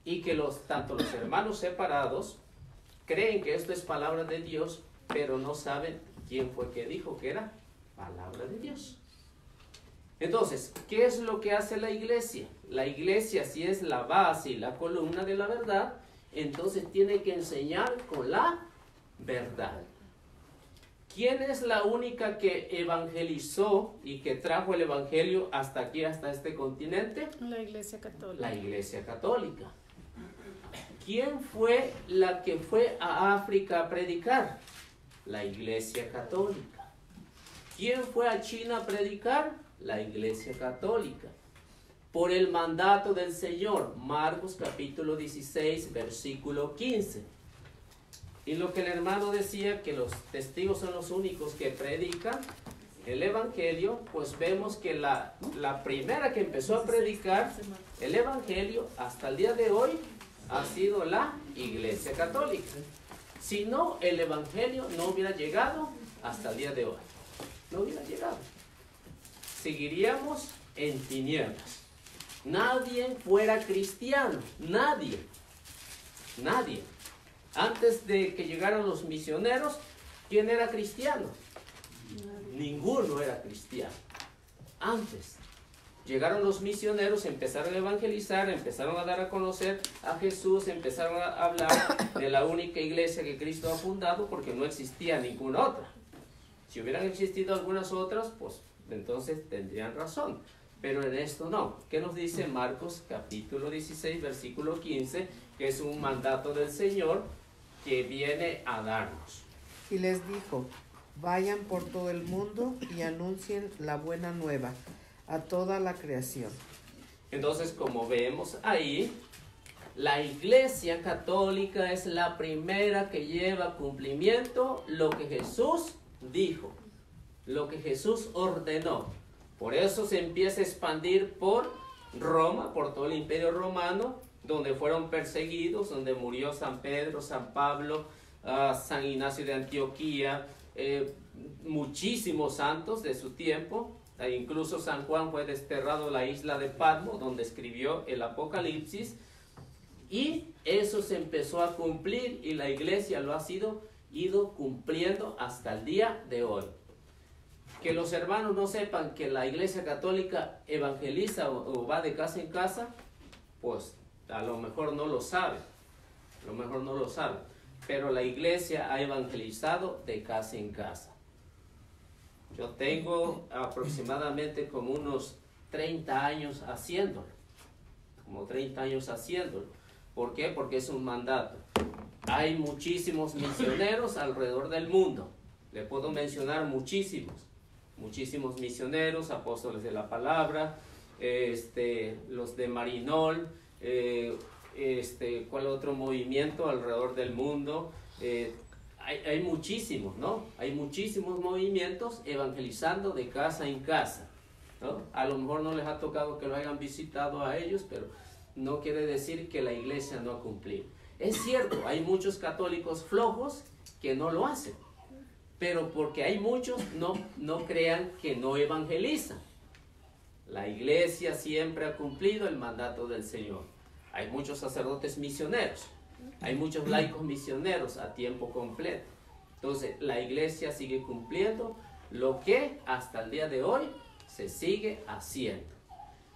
S1: Y que tanto los hermanos separados creen que esto es palabra de Dios, pero no saben quién fue que dijo que era palabra de Dios. Entonces, ¿qué es lo que hace la iglesia? La iglesia, si es la base y la columna de la verdad, entonces tiene que enseñar con la verdad. ¿Quién es la única que evangelizó y que trajo el evangelio hasta aquí, hasta este continente?
S3: La Iglesia Católica.
S1: La Iglesia Católica. ¿Quién fue la que fue a África a predicar? La Iglesia Católica. ¿Quién fue a China a predicar? La Iglesia Católica. Por el mandato del Señor, Marcos capítulo 16, versículo 15. Y lo que el hermano decía, que los testigos son los únicos que predican el evangelio, pues vemos que la primera que empezó a predicar el evangelio hasta el día de hoy ha sido la Iglesia Católica. Si no, el evangelio no hubiera llegado hasta el día de hoy. No hubiera llegado. Seguiríamos en tinieblas. Nadie fuera cristiano. Nadie. Nadie. Antes de que llegaran los misioneros, ¿quién era cristiano? Ninguno era cristiano. Antes. Llegaron los misioneros, empezaron a evangelizar, empezaron a dar a conocer a Jesús, empezaron a hablar de la única iglesia que Cristo ha fundado, porque no existía ninguna otra. Si hubieran existido algunas otras, pues entonces tendrían razón. Pero en esto no. ¿Qué nos dice Marcos capítulo 16, versículo 15? Que es un mandato del Señor que viene a darnos.
S9: Y les dijo: vayan por todo el mundo y anuncien la buena nueva a toda la creación.
S1: Entonces, como vemos ahí, la Iglesia Católica es la primera que lleva a cumplimiento lo que Jesús dijo, lo que Jesús ordenó. Por eso se empieza a expandir por Roma, por todo el Imperio Romano, donde fueron perseguidos, donde murió San Pedro, San Pablo, San Ignacio de Antioquía, muchísimos santos de su tiempo. Incluso San Juan fue desterrado a la isla de Patmos, donde escribió el Apocalipsis, y eso se empezó a cumplir y la iglesia lo ha ido cumpliendo hasta el día de hoy. Que los hermanos no sepan que la Iglesia Católica evangeliza o va de casa en casa, pues a lo mejor no lo saben, pero la iglesia ha evangelizado de casa en casa. Yo tengo aproximadamente como unos 30 años haciéndolo. ¿Por qué? Porque es un mandato. Hay muchísimos misioneros alrededor del mundo. Le puedo mencionar muchísimos misioneros, apóstoles de la palabra, los de Marinol, ¿cuál otro movimiento alrededor del mundo? Hay muchísimos, ¿no? Hay muchísimos movimientos evangelizando de casa en casa, ¿no? A lo mejor no les ha tocado que lo hayan visitado a ellos, pero no quiere decir que la iglesia no ha cumplido. Es cierto, hay muchos católicos flojos que no lo hacen, pero porque hay muchos, no crean que no evangelizan. La iglesia siempre ha cumplido el mandato del Señor. Hay muchos sacerdotes misioneros. Hay muchos laicos misioneros a tiempo completo. Entonces, la iglesia sigue cumpliendo lo que hasta el día de hoy se sigue haciendo.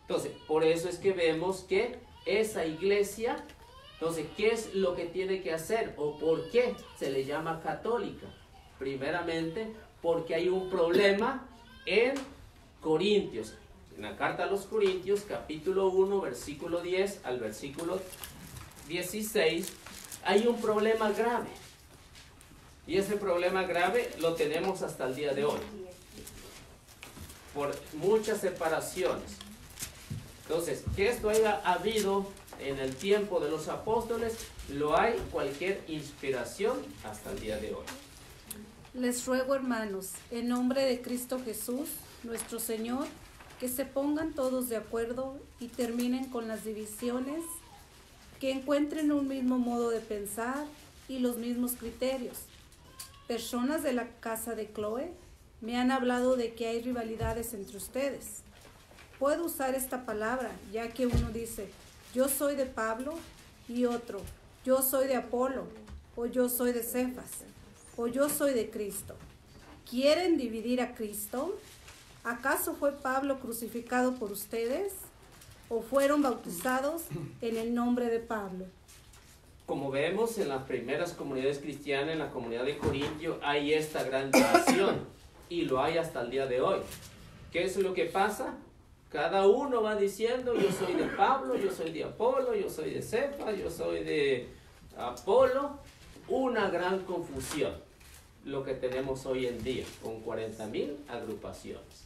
S1: Entonces, por eso es que vemos que esa iglesia, entonces, ¿qué es lo que tiene que hacer? ¿O por qué se le llama católica? Primeramente, porque hay un problema en Corintios. En la carta a los Corintios, capítulo 1, versículo 10 al versículo 16, hay un problema grave. Y ese problema grave lo tenemos hasta el día de hoy. Por muchas separaciones. Entonces, que esto haya habido en el tiempo de los apóstoles, lo hay cualquier inspiración hasta el día de hoy.
S3: Les ruego, hermanos, en nombre de Cristo Jesús, nuestro Señor, que se pongan todos de acuerdo y terminen con las divisiones, que encuentren un mismo modo de pensar y los mismos criterios. Personas de la casa de Chloe me han hablado de que hay rivalidades entre ustedes. Puedo usar esta palabra, ya que uno dice, yo soy de Pablo, y otro, yo soy de Apolo, o yo soy de Cefas, o yo soy de Cristo. ¿Quieren dividir a Cristo? ¿Acaso fue Pablo crucificado por ustedes? ¿O fueron bautizados en el nombre de Pablo?
S1: Como vemos en las primeras comunidades cristianas, en la comunidad de Corintio, hay esta gran división, y lo hay hasta el día de hoy. ¿Qué es lo que pasa? Cada uno va diciendo, yo soy de Pablo, yo soy de Apolo, yo soy de Cefas, yo soy de Apolo. Una gran confusión, lo que tenemos hoy en día, con 40,000 agrupaciones.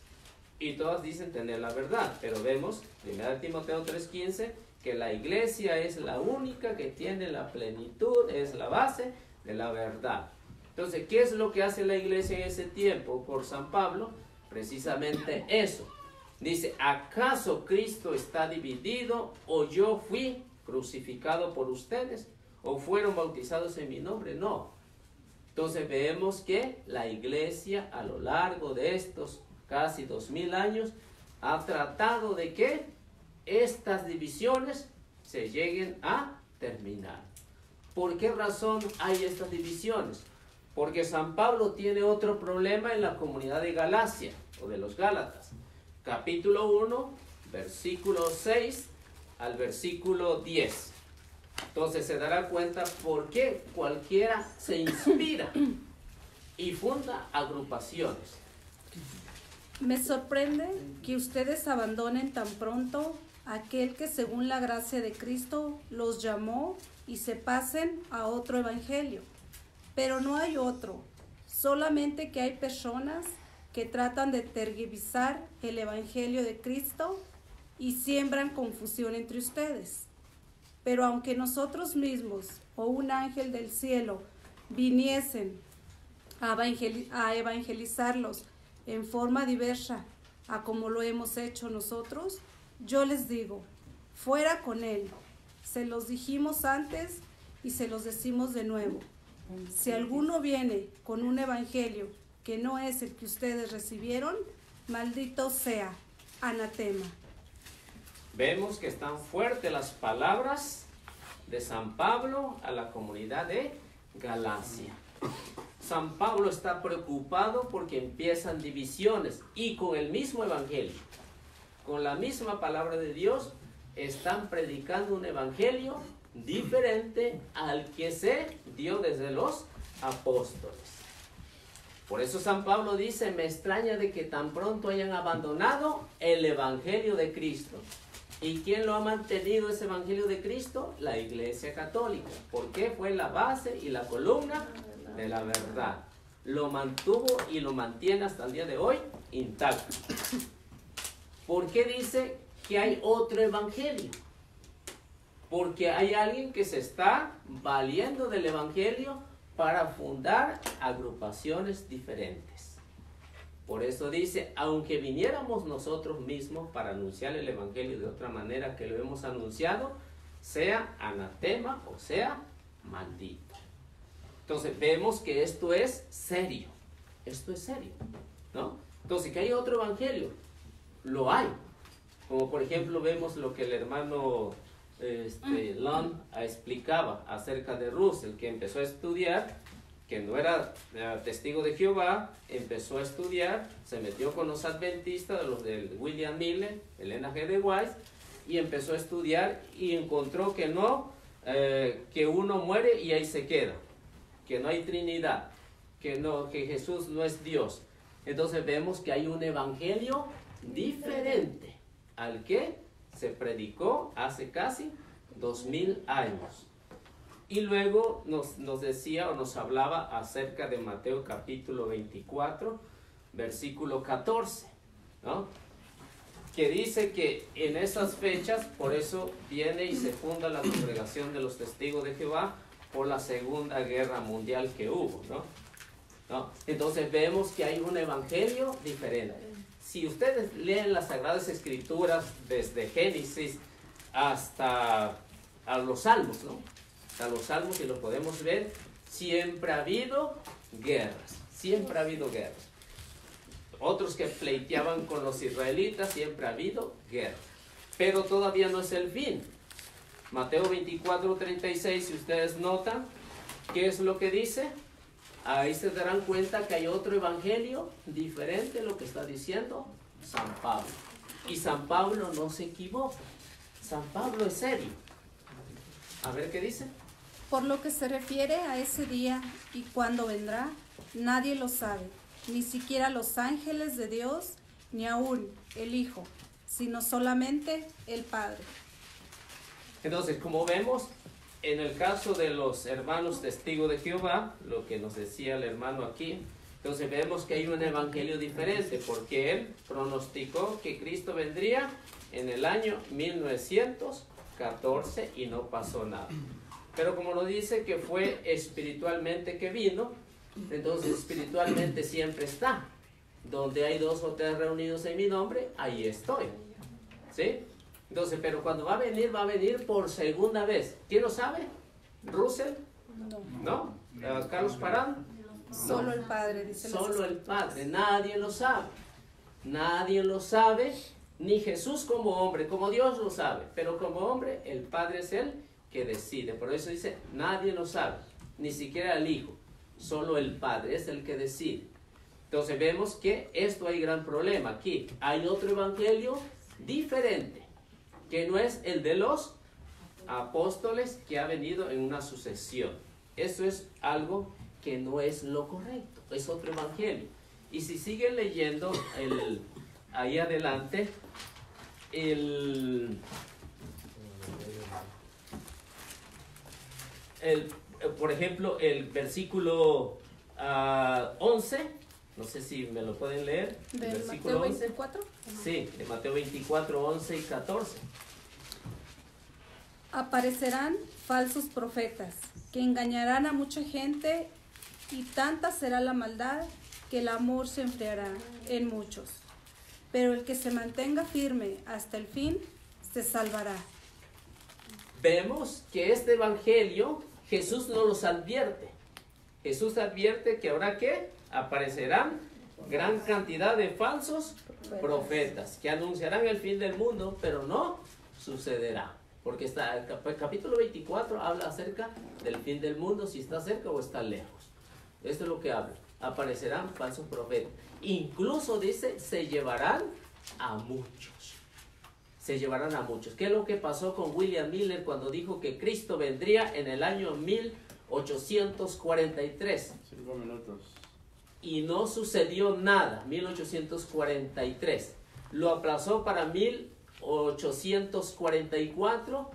S1: Y todas dicen tener la verdad, pero vemos, 1 Timoteo 3:15, que la iglesia es la única que tiene la plenitud, es la base de la verdad. Entonces, ¿qué es lo que hace la iglesia en ese tiempo por San Pablo? Precisamente eso. Dice, ¿acaso Cristo está dividido o yo fui crucificado por ustedes o fueron bautizados en mi nombre? No. Entonces vemos que la iglesia a lo largo de estos casi 2000 años ha tratado de que estas divisiones se lleguen a terminar. ¿Por qué razón hay estas divisiones? Porque San Pablo tiene otro problema en la comunidad de Galacia o de los Gálatas. Capítulo 1, versículo 6 al versículo 10. Entonces se dará cuenta por qué cualquiera se inspira y funda agrupaciones.
S3: Me sorprende que ustedes abandonen tan pronto aquel que según la gracia de Cristo los llamó y se pasen a otro evangelio. Pero no hay otro, solamente que hay personas que tratan de tergiversar el evangelio de Cristo y siembran confusión entre ustedes. Pero aunque nosotros mismos o un ángel del cielo viniesen a evangelizarlos en forma diversa a como lo hemos hecho nosotros, yo les digo, fuera con él. Se los dijimos antes y se los decimos de nuevo. Si alguno viene con un evangelio que no es el que ustedes recibieron, maldito sea, anatema.
S1: Vemos que están fuertes las palabras de San Pablo a la comunidad de Galacia. San Pablo está preocupado porque empiezan divisiones y con el mismo evangelio, con la misma palabra de Dios, están predicando un evangelio diferente al que se dio desde los apóstoles. Por eso San Pablo dice, me extraña de que tan pronto hayan abandonado el evangelio de Cristo. ¿Y quién lo ha mantenido ese evangelio de Cristo? La Iglesia Católica. Porque fue la base y la columna de la verdad. Lo mantuvo y lo mantiene hasta el día de hoy intacto. ¿Por qué dice que hay otro evangelio? Porque hay alguien que se está valiendo del evangelio para fundar agrupaciones diferentes. Por eso dice, aunque viniéramos nosotros mismos para anunciar el evangelio de otra manera que lo hemos anunciado, sea anatema o sea maldito. Entonces vemos que esto es serio. Esto es serio, ¿no? Entonces, que hay otro evangelio, lo hay. Como por ejemplo vemos lo que el hermano Lund explicaba acerca de Russell, que empezó a estudiar, que no era testigo de Jehová, empezó a estudiar, se metió con los adventistas, los de William Miller, Elena G. de White, y empezó a estudiar y encontró que no, que uno muere y ahí se queda, que no hay Trinidad, que Jesús no es Dios. Entonces vemos que hay un evangelio diferente al que se predicó hace casi 2000 años. Y luego nos decía o nos hablaba acerca de Mateo capítulo 24, versículo 14, ¿no? Que dice que en esas fechas, por eso viene y se funda la congregación de los testigos de Jehová por la Segunda Guerra Mundial que hubo, ¿no? ¿no? Entonces vemos que hay un evangelio diferente. Si ustedes leen las Sagradas Escrituras desde Génesis hasta a los Salmos, ¿no? A los Salmos, y lo podemos ver, siempre ha habido guerras, siempre ha habido guerras. Otros que pleiteaban con los israelitas, siempre ha habido guerras. Pero todavía no es el fin. Mateo 24:36, si ustedes notan, ¿qué es lo que dice? Ahí se darán cuenta que hay otro evangelio diferente a lo que está diciendo San Pablo. Y San Pablo no se equivoca. San Pablo es serio. A ver qué dice.
S3: Por lo que se refiere a ese día y cuándo vendrá, nadie lo sabe, ni siquiera los ángeles de Dios, ni aún el Hijo, sino solamente el Padre.
S1: Entonces, como vemos, en el caso de los hermanos testigos de Jehová, lo que nos decía el hermano aquí, entonces vemos que hay un evangelio diferente, porque él pronosticó que Cristo vendría en el año 1914 y no pasó nada. Pero como nos dice que fue espiritualmente que vino, entonces espiritualmente siempre está. Donde hay 2 o 3 reunidos en mi nombre, ahí estoy. ¿Sí? Entonces, pero cuando va a venir por segunda vez. ¿Quién lo sabe? ¿Russell?
S3: No.
S1: ¿No? ¿Carlos Parán?
S3: Solo el Padre, dice la
S1: Solo el Padre. Nadie lo sabe. Nadie lo sabe. Ni Jesús como hombre, como Dios lo sabe. Pero como hombre, el Padre es el que decide. Por eso dice, nadie lo sabe. Ni siquiera el Hijo. Solo el Padre es el que decide. Entonces vemos que esto hay gran problema. Aquí hay otro evangelio diferente, que no es el de los apóstoles, que ha venido en una sucesión. Eso es algo que no es lo correcto, es otro evangelio. Y si siguen leyendo ahí adelante, por ejemplo, el versículo 11, no sé si me lo pueden leer.
S3: ¿De
S1: versículo
S3: Mateo 24?
S1: Sí, de Mateo 24, 11 y 14.
S3: Aparecerán falsos profetas que engañarán a mucha gente, y tanta será la maldad que el amor se enfriará en muchos. Pero el que se mantenga firme hasta el fin se salvará.
S1: Vemos que este evangelio Jesús no los advierte. Jesús advierte que ahora que aparecerán gran cantidad de falsos profetas que anunciarán el fin del mundo, pero no sucederá. Porque el capítulo 24 habla acerca del fin del mundo, si está cerca o está lejos. Esto es lo que habla. Aparecerán falsos profetas. Incluso dice, se llevarán a muchos. Se llevarán a muchos. ¿Qué es lo que pasó con William Miller cuando dijo que Cristo vendría en el año 1843?
S6: 5 minutos.
S1: Y no sucedió nada, 1843. Lo aplazó para 1844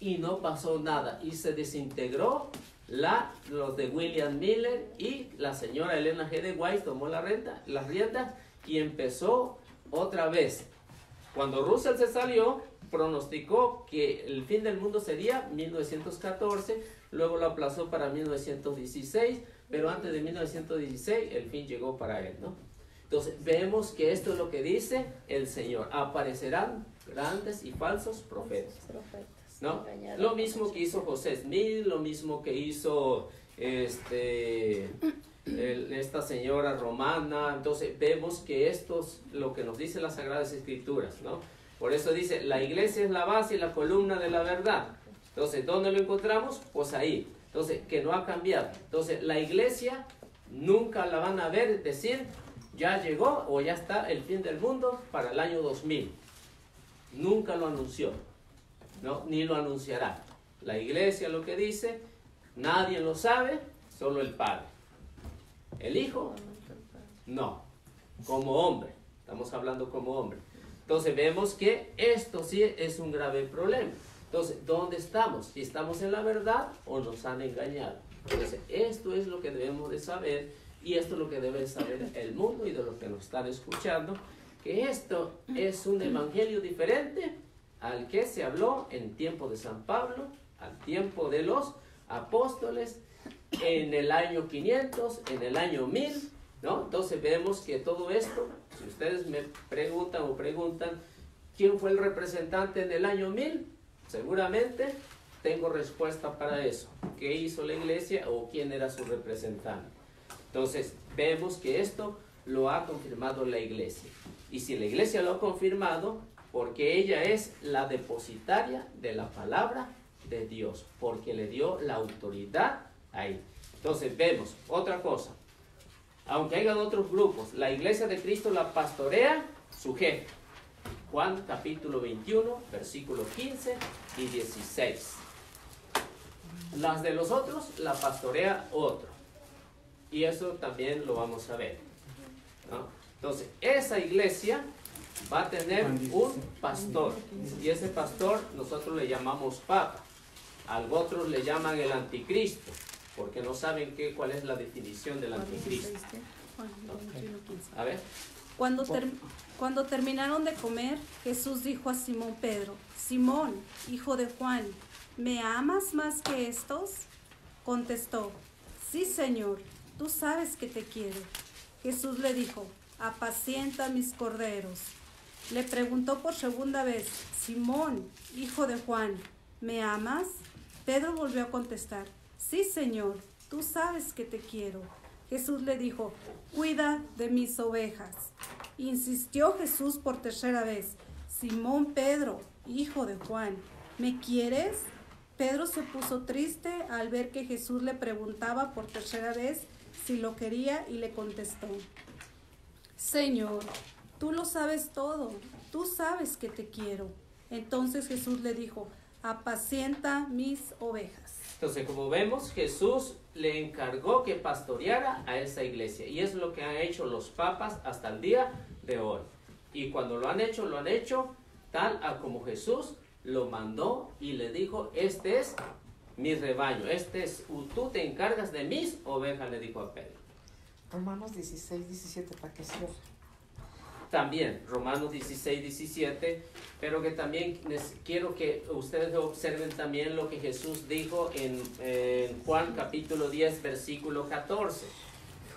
S1: y no pasó nada. Y se desintegró los de William Miller, y la señora Elena G. de White tomó las riendas y empezó otra vez. Cuando Russell se salió, pronosticó que el fin del mundo sería 1914, luego lo aplazó para 1916, pero antes de 1916 el fin llegó para él, ¿no? Entonces vemos que esto es lo que dice el Señor: aparecerán grandes y falsos profetas, ¿no? Lo mismo que hizo José Smith, lo mismo que hizo esta señora romana. Entonces vemos que esto es lo que nos dice las Sagradas Escrituras, ¿no? Por eso dice, la iglesia es la base y la columna de la verdad. Entonces, ¿dónde lo encontramos? Pues ahí. Entonces, que no ha cambiado. Entonces, la iglesia nunca la van a ver decir, ya llegó o ya está el fin del mundo para el año 2000. Nunca lo anunció, ¿no? Ni lo anunciará. La iglesia lo que dice, nadie lo sabe, solo el Padre. El Hijo, no, como hombre. Estamos hablando como hombre. Entonces vemos que esto sí es un grave problema. Entonces, ¿dónde estamos? Si estamos en la verdad o nos han engañado. Entonces, esto es lo que debemos de saber, y esto es lo que debe saber el mundo y de los que nos están escuchando, que esto es un evangelio diferente al que se habló en tiempo de San Pablo, al tiempo de los apóstoles, en el año 500, en el año 1000, ¿no? Entonces vemos que todo esto, si ustedes me preguntan ¿quién fue el representante en el año 1000? Seguramente tengo respuesta para eso. ¿Qué hizo la iglesia o quién era su representante? Entonces vemos que esto lo ha confirmado la iglesia. Y si la iglesia lo ha confirmado, porque ella es la depositaria de la palabra de Dios, porque le dio la autoridad ahí. Entonces vemos otra cosa. Aunque hayan otros grupos, la iglesia de Cristo la pastorea su jefe. Juan capítulo 21, versículos 15 y 16. Las de los otros la pastorea otro. Y eso también lo vamos a ver, ¿no? Entonces, esa iglesia va a tener un pastor. Y ese pastor nosotros le llamamos papa. A otros le llaman el anticristo, porque no saben cuál es la definición del anticristo. A ver.
S3: Cuando terminaron de comer, Jesús dijo a Simón Pedro: Simón, hijo de Juan, ¿me amas más que estos? Contestó: sí, Señor, tú sabes que te quiero. Jesús le dijo: apacienta mis corderos. Le preguntó por segunda vez: Simón, hijo de Juan, ¿me amas? Pedro volvió a contestar: sí, Señor, tú sabes que te quiero. Jesús le dijo: cuida de mis ovejas. Insistió Jesús por tercera vez: Simón Pedro, hijo de Juan, ¿me quieres? Pedro se puso triste al ver que Jesús le preguntaba por tercera vez si lo quería y le contestó: Señor, tú lo sabes todo, tú sabes que te quiero. Entonces Jesús le dijo: apacienta mis ovejas.
S1: Entonces, como vemos, Jesús le encargó que pastoreara a esa iglesia. Y es lo que han hecho los papas hasta el día de hoy. Y cuando lo han hecho tal a como Jesús lo mandó y le dijo: este es mi rebaño, tú te encargas de mis ovejas, le dijo a Pedro.
S9: Romanos 16, 17, ¿para qué cierra?
S1: También, Romanos 16, 17, pero que también quiero que ustedes observen también lo que Jesús dijo en Juan capítulo 10, versículo 14.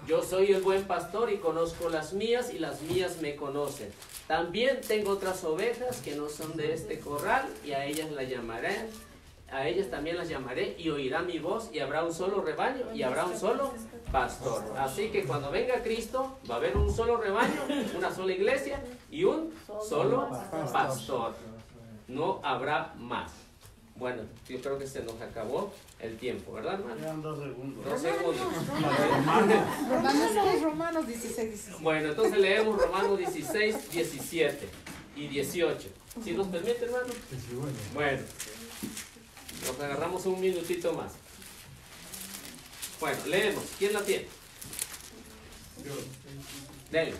S1: Yo soy el buen pastor y conozco las mías y las mías me conocen. También tengo otras ovejas que no son de este corral y a ellas también las llamaré y oirán mi voz y habrá un solo rebaño y habrá un solo pastor. Así que cuando venga Cristo va a haber un solo rebaño, una sola iglesia y un solo pastor. No habrá más. Bueno, yo creo que se nos acabó el tiempo, ¿verdad, hermano?
S6: Quedan 2 segundos.
S1: 2 segundos.
S9: Romanos 16, 17.
S1: Bueno, entonces leemos Romanos 16, 17 y 18. ¿Sí nos permite, hermano? Bueno, nos agarramos un minutito más. Bueno, leemos. ¿Quién la tiene? Dale.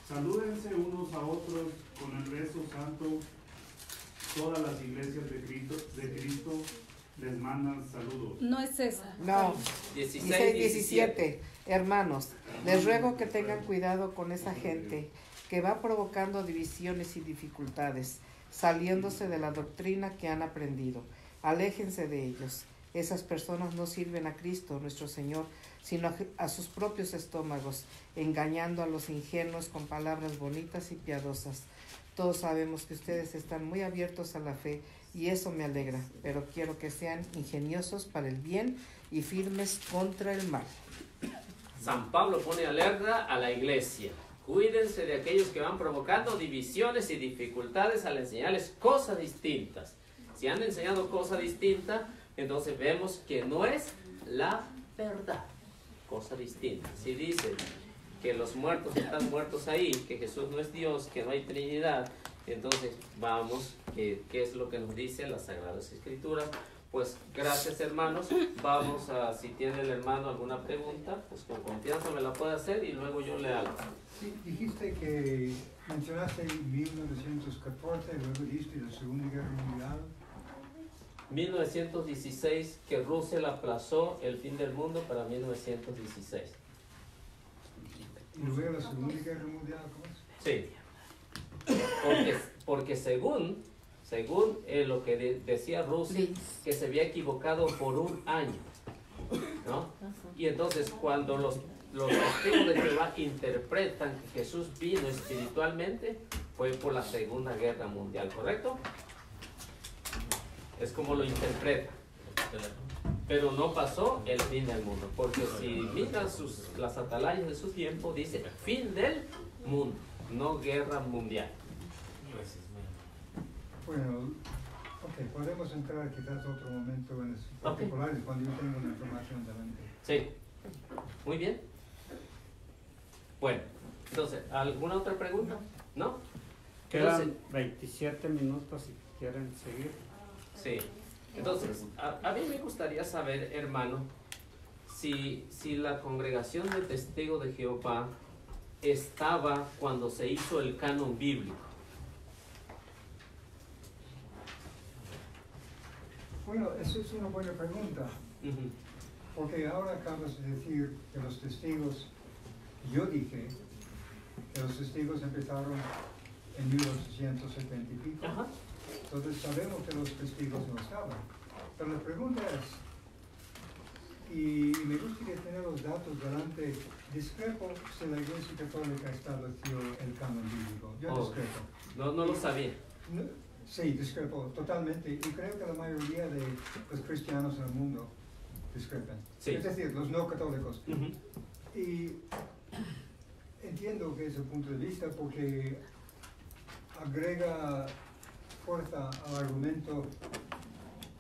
S10: Salúdense unos a otros con el beso santo. Todas las iglesias de Cristo les mandan saludos.
S3: No es esa.
S9: No.
S1: 16,
S9: 17. Hermanos, les ruego que tengan cuidado con esa gente que va provocando divisiones y dificultades, saliéndose de la doctrina que han aprendido. Aléjense de ellos. Esas personas no sirven a Cristo, nuestro Señor, sino a sus propios estómagos, engañando a los ingenuos con palabras bonitas y piadosas. Todos sabemos que ustedes están muy abiertos a la fe y eso me alegra, pero quiero que sean ingeniosos para el bien y firmes contra el mal.
S1: San Pablo pone alerta a la iglesia. Cuídense de aquellos que van provocando divisiones y dificultades al enseñarles cosas distintas. Si han enseñado cosas distintas, entonces vemos que no es la verdad. Cosa distinta. Si dicen que los muertos están muertos ahí, que Jesús no es Dios, que no hay Trinidad, entonces vamos, ¿qué es lo que nos dicen las Sagradas Escrituras? Pues gracias, hermanos. Vamos a, si tiene el hermano alguna pregunta, pues con confianza me la puede hacer y luego yo le hago.
S2: Sí, dijiste que mencionaste 1914, luego dijiste la Segunda Guerra Mundial.
S1: 1916, que Rusia aplazó el fin del mundo para 1916.
S2: ¿Y luego la Segunda Guerra Mundial? ¿Cómo es?
S1: Sí. Porque según según lo que decía Rusi, que se había equivocado por un año, ¿no? Y entonces cuando los testigos de Jehová interpretan que Jesús vino espiritualmente, fue por la Segunda Guerra Mundial, ¿correcto? Es como lo interpretan. Pero no pasó el fin del mundo, porque si miran las atalayas de su tiempo, dice fin del mundo, no guerra mundial.
S2: Bueno, ok, podemos entrar quizás otro momento en los particulares cuando yo tengo la información delante.
S1: Sí, muy bien. Bueno, entonces, ¿alguna otra pregunta? ¿No?
S7: Quedan 27 minutos si quieren seguir.
S1: Sí. Entonces, a mí me gustaría saber, hermano, si la congregación de Testigos de Jehová estaba cuando se hizo el canon bíblico.
S2: Bueno, esa es una buena pregunta. Porque ahora acabas de decir que los testigos, yo dije que los testigos empezaron en 1870 y pico.
S1: Ajá.
S2: Entonces sabemos que los testigos no estaban. Pero la pregunta es, y me gustaría tener los datos delante, discrepo si la Iglesia Católica estableció el canon bíblico. Yo discrepo.
S1: No lo sabía.
S2: Sí, discrepo totalmente. Y creo que la mayoría de los cristianos en el mundo discrepan.
S1: Sí.
S2: Es decir, los no católicos. Y entiendo que es el punto de vista porque agrega fuerza al argumento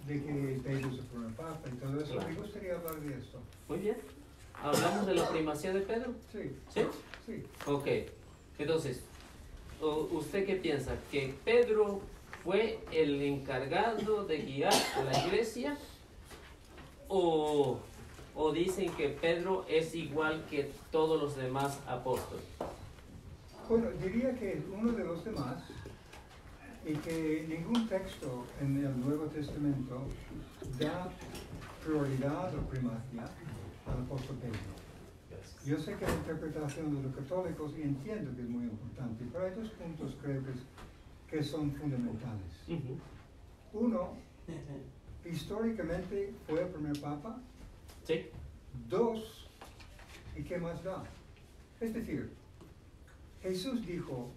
S2: de que Pedro es el primer papa y todo eso.
S1: Claro.
S2: Me gustaría hablar de esto.
S1: Muy bien. ¿Hablamos de la primacía de Pedro?
S2: Sí.
S1: ¿Sí?
S2: Sí.
S1: Ok. Entonces, ¿usted qué piensa? ¿Que Pedro fue el encargado de guiar a la iglesia? ¿O dicen que Pedro es igual que todos los demás apóstoles?
S2: Bueno, diría que es uno de los demás y que ningún texto en el Nuevo Testamento da prioridad o primacía al apóstol Pedro. Yo sé que la interpretación de los católicos, y entiendo que es muy importante, pero hay dos puntos creo que son fundamentales. Uno, históricamente fue el primer papa.
S1: Sí.
S2: Dos, ¿y qué más da? Es decir, Jesús dijo,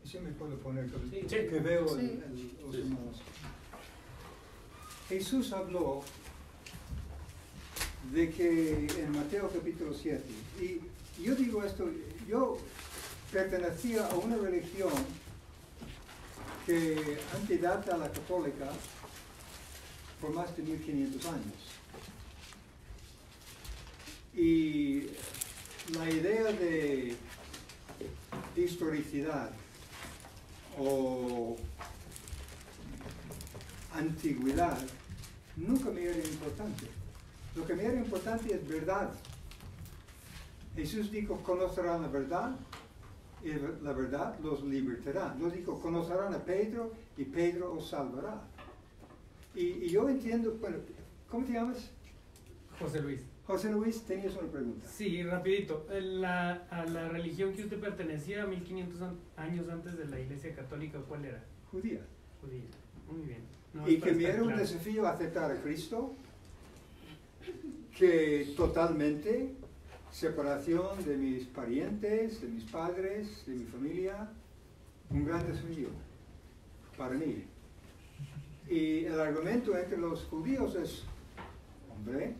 S2: si me puedo poner que veo los hermanos. Jesús habló de que en Mateo capítulo 7, y yo digo esto, yo pertenecía a una religión que antedata a la católica por más de 1500 años. Y la idea de historicidad o antigüedad nunca me era importante. Lo que me era importante es verdad. Jesús dijo, conocerán la verdad y la verdad los libertará. No dijo, conocerán a Pedro y Pedro os salvará. Y yo entiendo, bueno, ¿cómo te llamas?
S11: José Luis.
S2: José Luis, tenías una pregunta.
S11: Sí, rapidito. A la religión que usted pertenecía 1500 años antes de la Iglesia Católica, ¿cuál era?
S2: Judía.
S11: Judía. Muy bien. No,
S2: Y que me era un desafío aceptar a Cristo, que totalmente separación de mis parientes, de mis padres, de mi familia, un gran desafío para mí. Y el argumento entre los judíos es, hombre,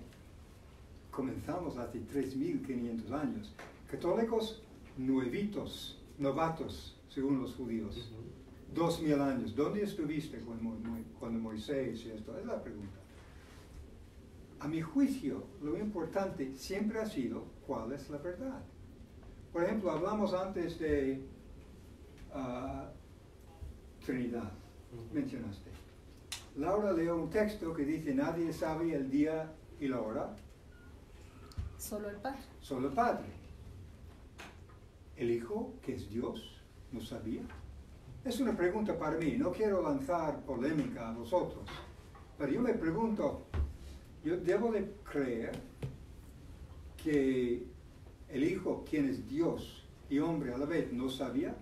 S2: comenzamos hace 3500 años. Católicos nuevitos, novatos, según los judíos. 2000 años. ¿Dónde estuviste cuando Moisés y esto? Es la pregunta. A mi juicio, lo importante siempre ha sido cuál es la verdad. Por ejemplo, hablamos antes de Trinidad, mencionaste. Laura leyó un texto que dice, nadie sabe el día y la hora.
S3: Solo el Padre.
S2: Solo el Padre. El Hijo, que es Dios, no sabía. Es una pregunta para mí, no quiero lanzar polémica a vosotros, pero yo me pregunto, ¿yo debo de creer que el Hijo, quien es Dios y hombre a la vez, no sabía?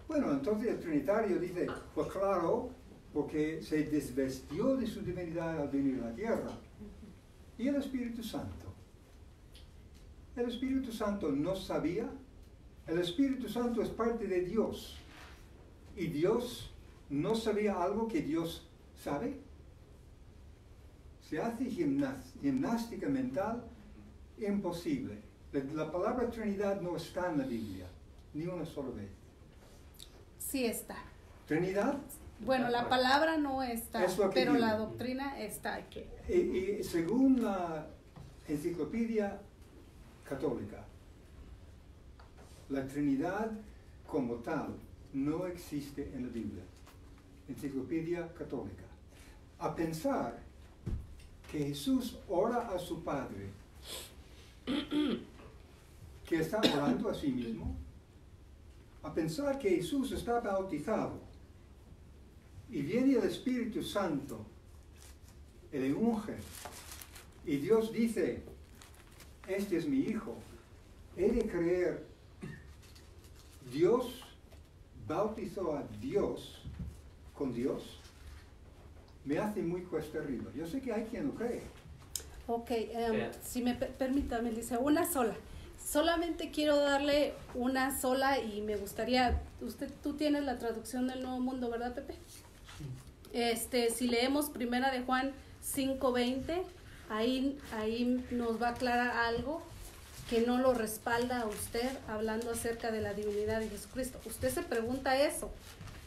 S2: Bueno, entonces el Trinitario dice, pues claro, porque se desvestió de su divinidad al venir a la tierra. ¿Y el Espíritu Santo? El Espíritu Santo no sabía. El Espíritu Santo es parte de Dios. ¿Y Dios no sabía algo que Dios sabe? Se hace gimnástica mental imposible. La palabra Trinidad no está en la Biblia, ni una sola vez.
S3: Sí está.
S2: ¿Trinidad?
S3: Bueno, la palabra no está,
S2: Es lo que
S3: pero
S2: digo.
S3: la doctrina está aquí.
S2: Y según la Enciclopedia Católica, la Trinidad como tal no existe en la Biblia. Enciclopedia Católica. A pensar que Jesús ora a su Padre, que está orando a sí mismo, a pensar que Jesús está bautizado y viene el Espíritu Santo y le unge y Dios dice, este es mi Hijo. He de creer, Dios bautizó a Dios con Dios. Me hace muy cuesta arriba. Yo sé que hay quien lo cree.
S3: Ok, si me permite, Melissa, una sola. Solamente quiero darle una sola y me gustaría, tú tienes la traducción del Nuevo Mundo, ¿verdad, Pepe? Si leemos Primera de Juan 5:20, ahí nos va a aclarar algo que no lo respalda a usted hablando acerca de la divinidad de Jesucristo. Usted se pregunta eso,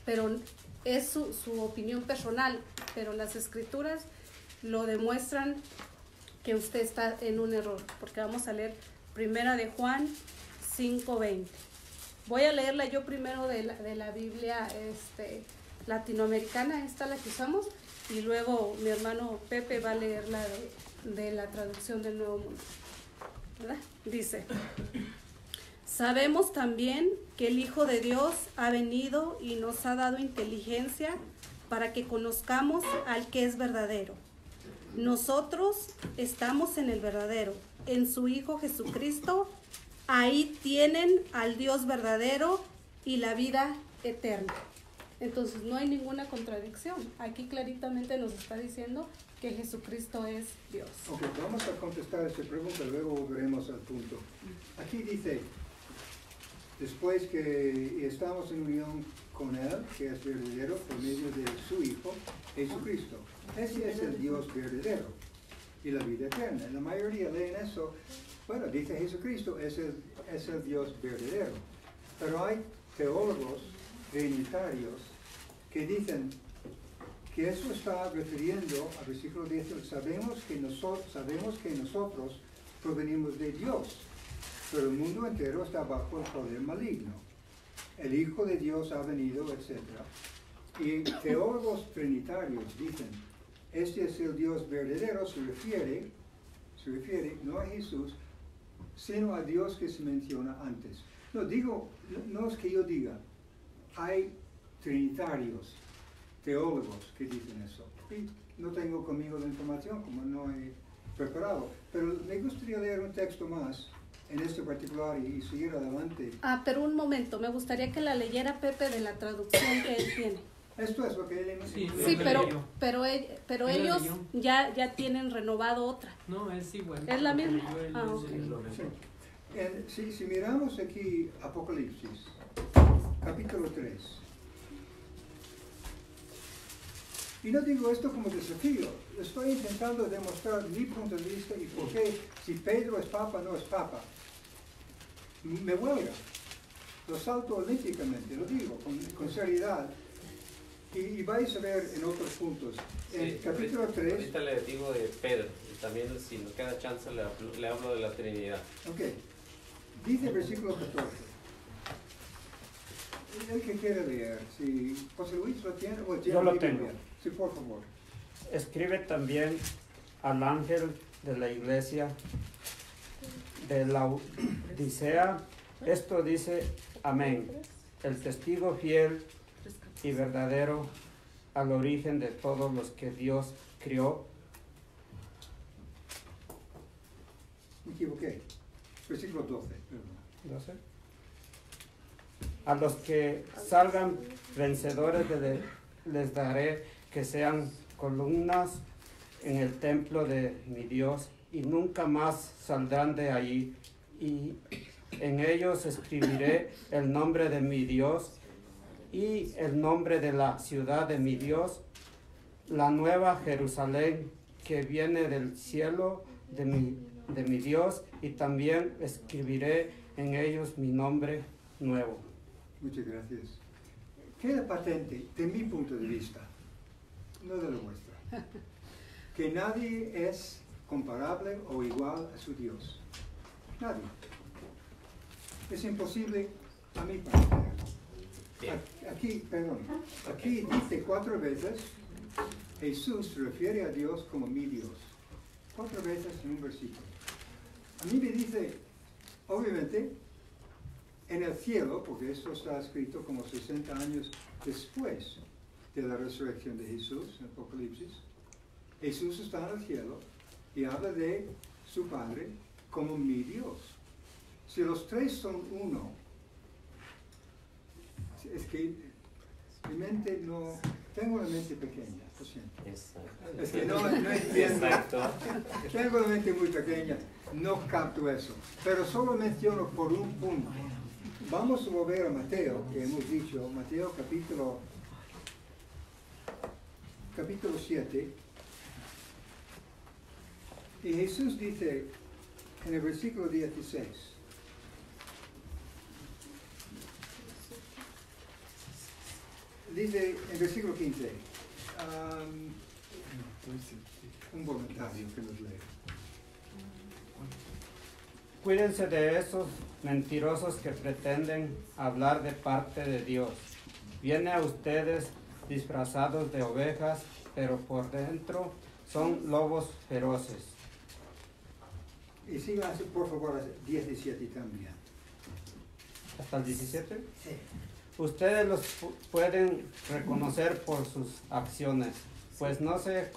S3: pero es su opinión personal, pero las escrituras lo demuestran que usted está en un error, porque vamos a leer Primera de Juan 5:20. Voy a leerla yo primero de la Biblia latinoamericana, esta la que usamos, y luego mi hermano Pepe va a leer la de la traducción del Nuevo Mundo, ¿verdad? Dice: sabemos también que el Hijo de Dios ha venido y nos ha dado inteligencia para que conozcamos al que es verdadero. Nosotros estamos en el verdadero, en su Hijo Jesucristo. Ahí tienen al Dios verdadero y la vida eterna. Entonces no hay ninguna contradicción. Aquí claritamente nos está diciendo que Jesucristo es Dios.
S2: Ok, vamos a contestar esta pregunta, luego volveremos al punto. Aquí dice, después que estamos en unión con Él, que es verdadero, por medio de su Hijo, Jesucristo. Ese es el Dios verdadero y la vida eterna. La mayoría leen eso. Bueno, dice Jesucristo es el Dios verdadero. Pero hay teólogos trinitarios que dicen que eso está refiriendo al versículo 10. Sabemos que nosotros provenimos de Dios, pero el mundo entero está bajo el poder maligno. El Hijo de Dios ha venido, etc. Y teólogos trinitarios dicen, este es el Dios verdadero, se refiere no a Jesús, sino a Dios que se menciona antes. No es que yo diga, hay trinitarios, teólogos que dicen eso. Y no tengo conmigo la información, como no he preparado, pero me gustaría leer un texto más en este particular y seguir adelante.
S3: Pero un momento, me gustaría que la leyera Pepe de la traducción que él tiene.
S2: Esto es lo que él
S11: Sí,
S3: pero ellos ya tienen renovado otra.
S11: No, es igual.
S3: ¿Es la misma? Ok.
S2: Si miramos aquí Apocalipsis, capítulo 3, y no digo esto como desafío, estoy intentando demostrar mi punto de vista y por qué, si Pedro es papa, no es papa. Me huelga, lo salto olímpicamente, lo digo con seriedad. Y vais a ver en otros puntos. En
S1: Sí,
S2: capítulo 3.
S1: Ahorita le digo de Pedro, y también si nos queda chance le hablo de la Trinidad.
S2: Ok. Dice el versículo 14. El que quiere leer, si José Luis lo tiene, o
S7: Yo lo tengo.
S2: Sí, por favor.
S7: Escribe también al ángel de la iglesia de la Odisea, esto dice: amén, el testigo fiel y verdadero al origen de todos los que Dios crió.
S2: Me equivoqué. Versículo 12. Perdón.
S7: 12. A los que salgan vencedores les daré que sean columnas en el templo de mi Dios, y nunca más saldrán de allí, y en ellos escribiré el nombre de mi Dios y el nombre de la ciudad de mi Dios, la nueva Jerusalén que viene del cielo de mi Dios, y también escribiré en ellos mi nombre nuevo.
S2: Muchas gracias. Queda patente, de mi punto de vista, no de lo vuestro, que nadie es comparable o igual a su Dios. Nadie. Es imposible a mi parecer. Aquí dice 4 veces, Jesús se refiere a Dios como mi Dios. 4 veces en un versículo. A mí me dice, obviamente, en el cielo, porque esto está escrito como 60 años después de la resurrección de Jesús, en Apocalipsis, Jesús está en el cielo y habla de su Padre como mi Dios. Si los 3 son uno, es que mi mente no... Tengo una mente pequeña, lo siento.
S1: Exacto.
S2: Es que no entiendo.
S1: Exacto.
S2: Tengo una mente muy pequeña, no capto eso. Pero solo menciono por un punto. Vamos a volver a Mateo, que hemos dicho, Mateo capítulo 7. Y Jesús dice en el versículo 16, dice en versículo 15, un voluntario que nos lee.
S7: Cuídense de esos mentirosos que pretenden hablar de parte de Dios. Vienen a ustedes disfrazados de ovejas, pero por dentro son lobos feroces.
S2: Y siga, por favor, 17 también.
S7: ¿Hasta el 17?
S2: Sí.
S7: Ustedes los pueden reconocer por sus acciones, pues no se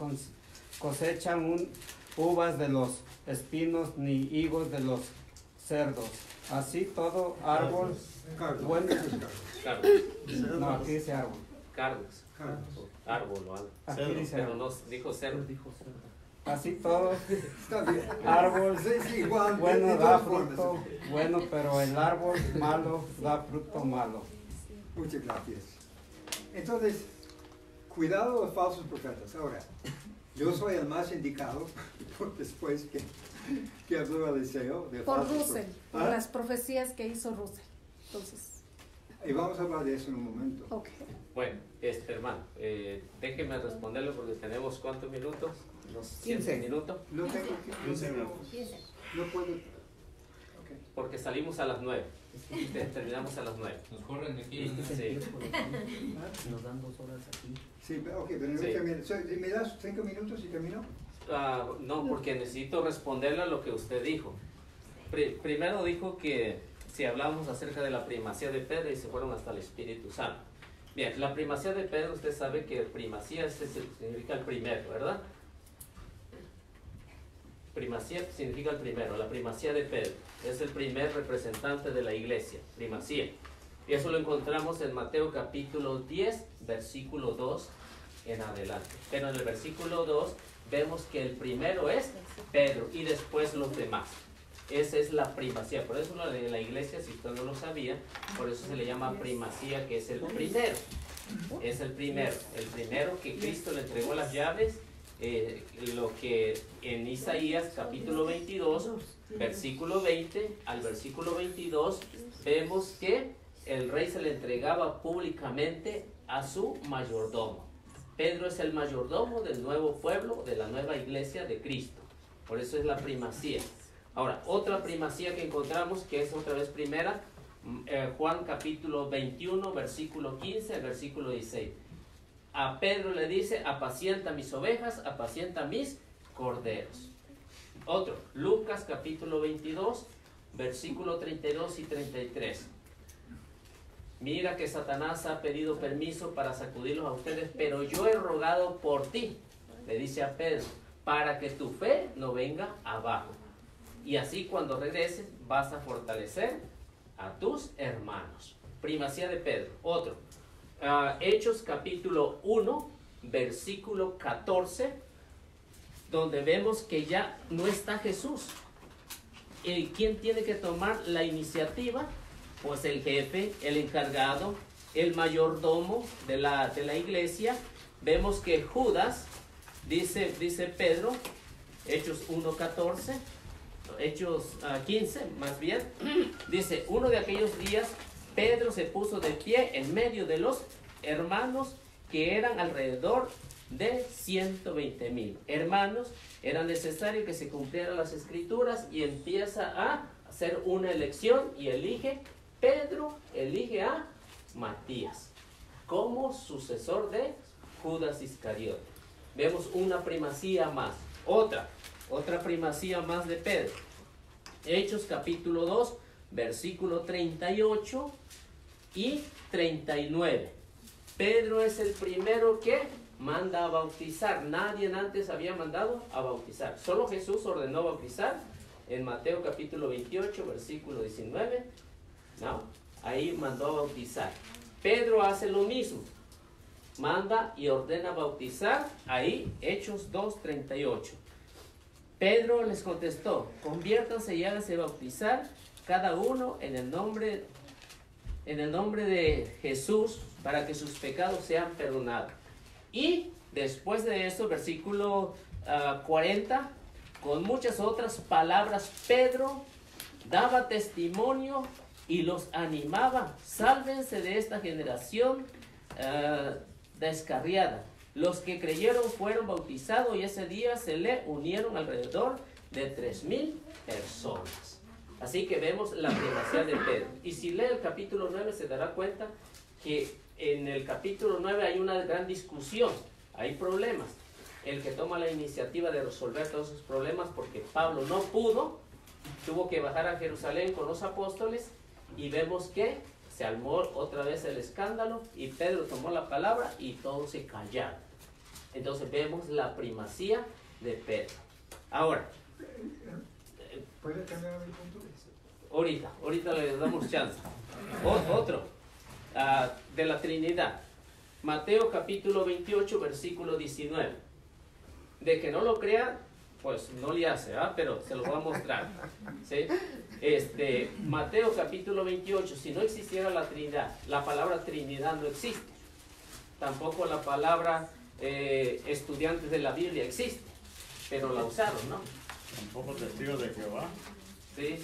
S7: cosechan uvas de los espinos ni higos de los cerdos. Así todo árbol bueno. No, aquí dice árbol.
S1: Carlos. Árbol o algo.
S7: Aquí dice
S1: Pero
S7: árbol.
S1: no dijo cerdo.
S7: Así todo
S2: Está bien.
S7: árbol
S2: Sí, igual,
S7: bueno
S2: de
S7: da
S2: todas formas.
S7: fruto bueno, pero el árbol malo da fruto malo.
S2: Muchas gracias. Entonces, cuidado de falsos profetas. Ahora, yo soy el más indicado, después que habló Eliseo, de
S3: Por
S2: falsos
S3: Russell,
S2: profetas.
S3: por
S2: ¿Ah?
S3: las profecías que hizo Russell. Entonces,
S2: Y vamos a hablar de eso en un momento.
S3: ok.
S1: Bueno, hermano, déjeme responderlo porque tenemos ¿cuántos minutos? Unos 15 minutos.
S2: No tengo
S6: 15 minutos.
S2: No puedo. Ok.
S1: Porque salimos a las 9. Terminamos a las 9.
S5: Nos corren de aquí.
S1: Sí.
S4: Nos dan 2 horas aquí.
S2: Sí, ok, pero no
S1: Sí.
S2: termino. ¿Me das 5 minutos y termino?
S1: No, porque necesito responderle a lo que usted dijo. Primero dijo que si hablamos acerca de la primacía de Pedro y se fueron hasta el Espíritu Santo. Bien, la primacía de Pedro, usted sabe que primacía significa el primero, ¿verdad? Primacía significa el primero, la primacía de Pedro. Es el primer representante de la iglesia, primacía. Y eso lo encontramos en Mateo capítulo 10, versículo 2 en adelante. Pero en el versículo 2 vemos que el primero es Pedro y después los demás. Esa es la primacía. Por eso en la iglesia, si usted no lo sabía, por eso se le llama primacía, que es el primero. Es el primero que Cristo le entregó las llaves. Lo que en Isaías capítulo 22, versículo 20 al versículo 22, vemos que el rey se le entregaba públicamente a su mayordomo. Pedro es el mayordomo del nuevo pueblo, de la nueva iglesia de Cristo. Por eso es la primacía. Ahora, otra primacía que encontramos, que es otra vez primera, Juan capítulo 21, versículo 15 al versículo 16. A Pedro le dice, apacienta mis ovejas, apacienta mis corderos. Otro, Lucas capítulo 22, versículo 32 y 33. Mira que Satanás ha pedido permiso para sacudirlos a ustedes, pero yo he rogado por ti, le dice a Pedro, para que tu fe no venga abajo. Y así cuando regreses vas a fortalecer a tus hermanos. Primacía de Pedro. Otro, Hechos capítulo 1, versículo 14, donde vemos que ya no está Jesús. ¿Y quién tiene que tomar la iniciativa? Pues el jefe, el encargado, el mayordomo de la iglesia. Vemos que Judas, dice Pedro, Hechos 1:14, Hechos 15 más bien, dice, uno de aquellos días Pedro se puso de pie en medio de los hermanos, que eran alrededor de 120,000 hermanos. Era necesario que se cumplieran las escrituras, y empieza a hacer una elección y Pedro elige a Matías como sucesor de Judas Iscariote. Vemos una primacía más, otra primacía más de Pedro. Hechos capítulo 2, versículo 38 y 39. Pedro es el primero que manda a bautizar. Nadie antes había mandado a bautizar. Solo Jesús ordenó bautizar en Mateo capítulo 28, versículo 19. ¿No? Ahí mandó a bautizar. Pedro hace lo mismo. Manda y ordena bautizar. Ahí, Hechos 2, 38. Pedro les contestó, conviértanse y háganse bautizar cada uno en el nombre de Jesús, para que sus pecados sean perdonados. Y después de eso, versículo 40, con muchas otras palabras, Pedro daba testimonio y los animaba: sálvense de esta generación descarriada. Los que creyeron fueron bautizados, y ese día se le unieron alrededor de 3,000 personas. Así que vemos la primacía de Pedro. Y si lee el capítulo 9, se dará cuenta que en el capítulo 9 hay una gran discusión, hay problemas. El que toma la iniciativa de resolver todos esos problemas, porque Pablo no pudo, tuvo que bajar a Jerusalén con los apóstoles, y vemos que se armó otra vez el escándalo, y Pedro tomó la palabra y todos se callaron. Entonces vemos la primacía de Pedro. Ahora,
S2: ¿puede cambiar mi punto?
S1: Ahorita le damos chance. Otro, de la Trinidad. Mateo capítulo 28, versículo 19. De que no lo crea, pues no le hace, pero se lo voy a mostrar. ¿Sí? Mateo capítulo 28, si no existiera la Trinidad, la palabra Trinidad no existe. Tampoco la palabra estudiantes de la Biblia existe, pero la usaron, ¿no?
S6: Tampoco testigos de Jehová.
S2: Sí,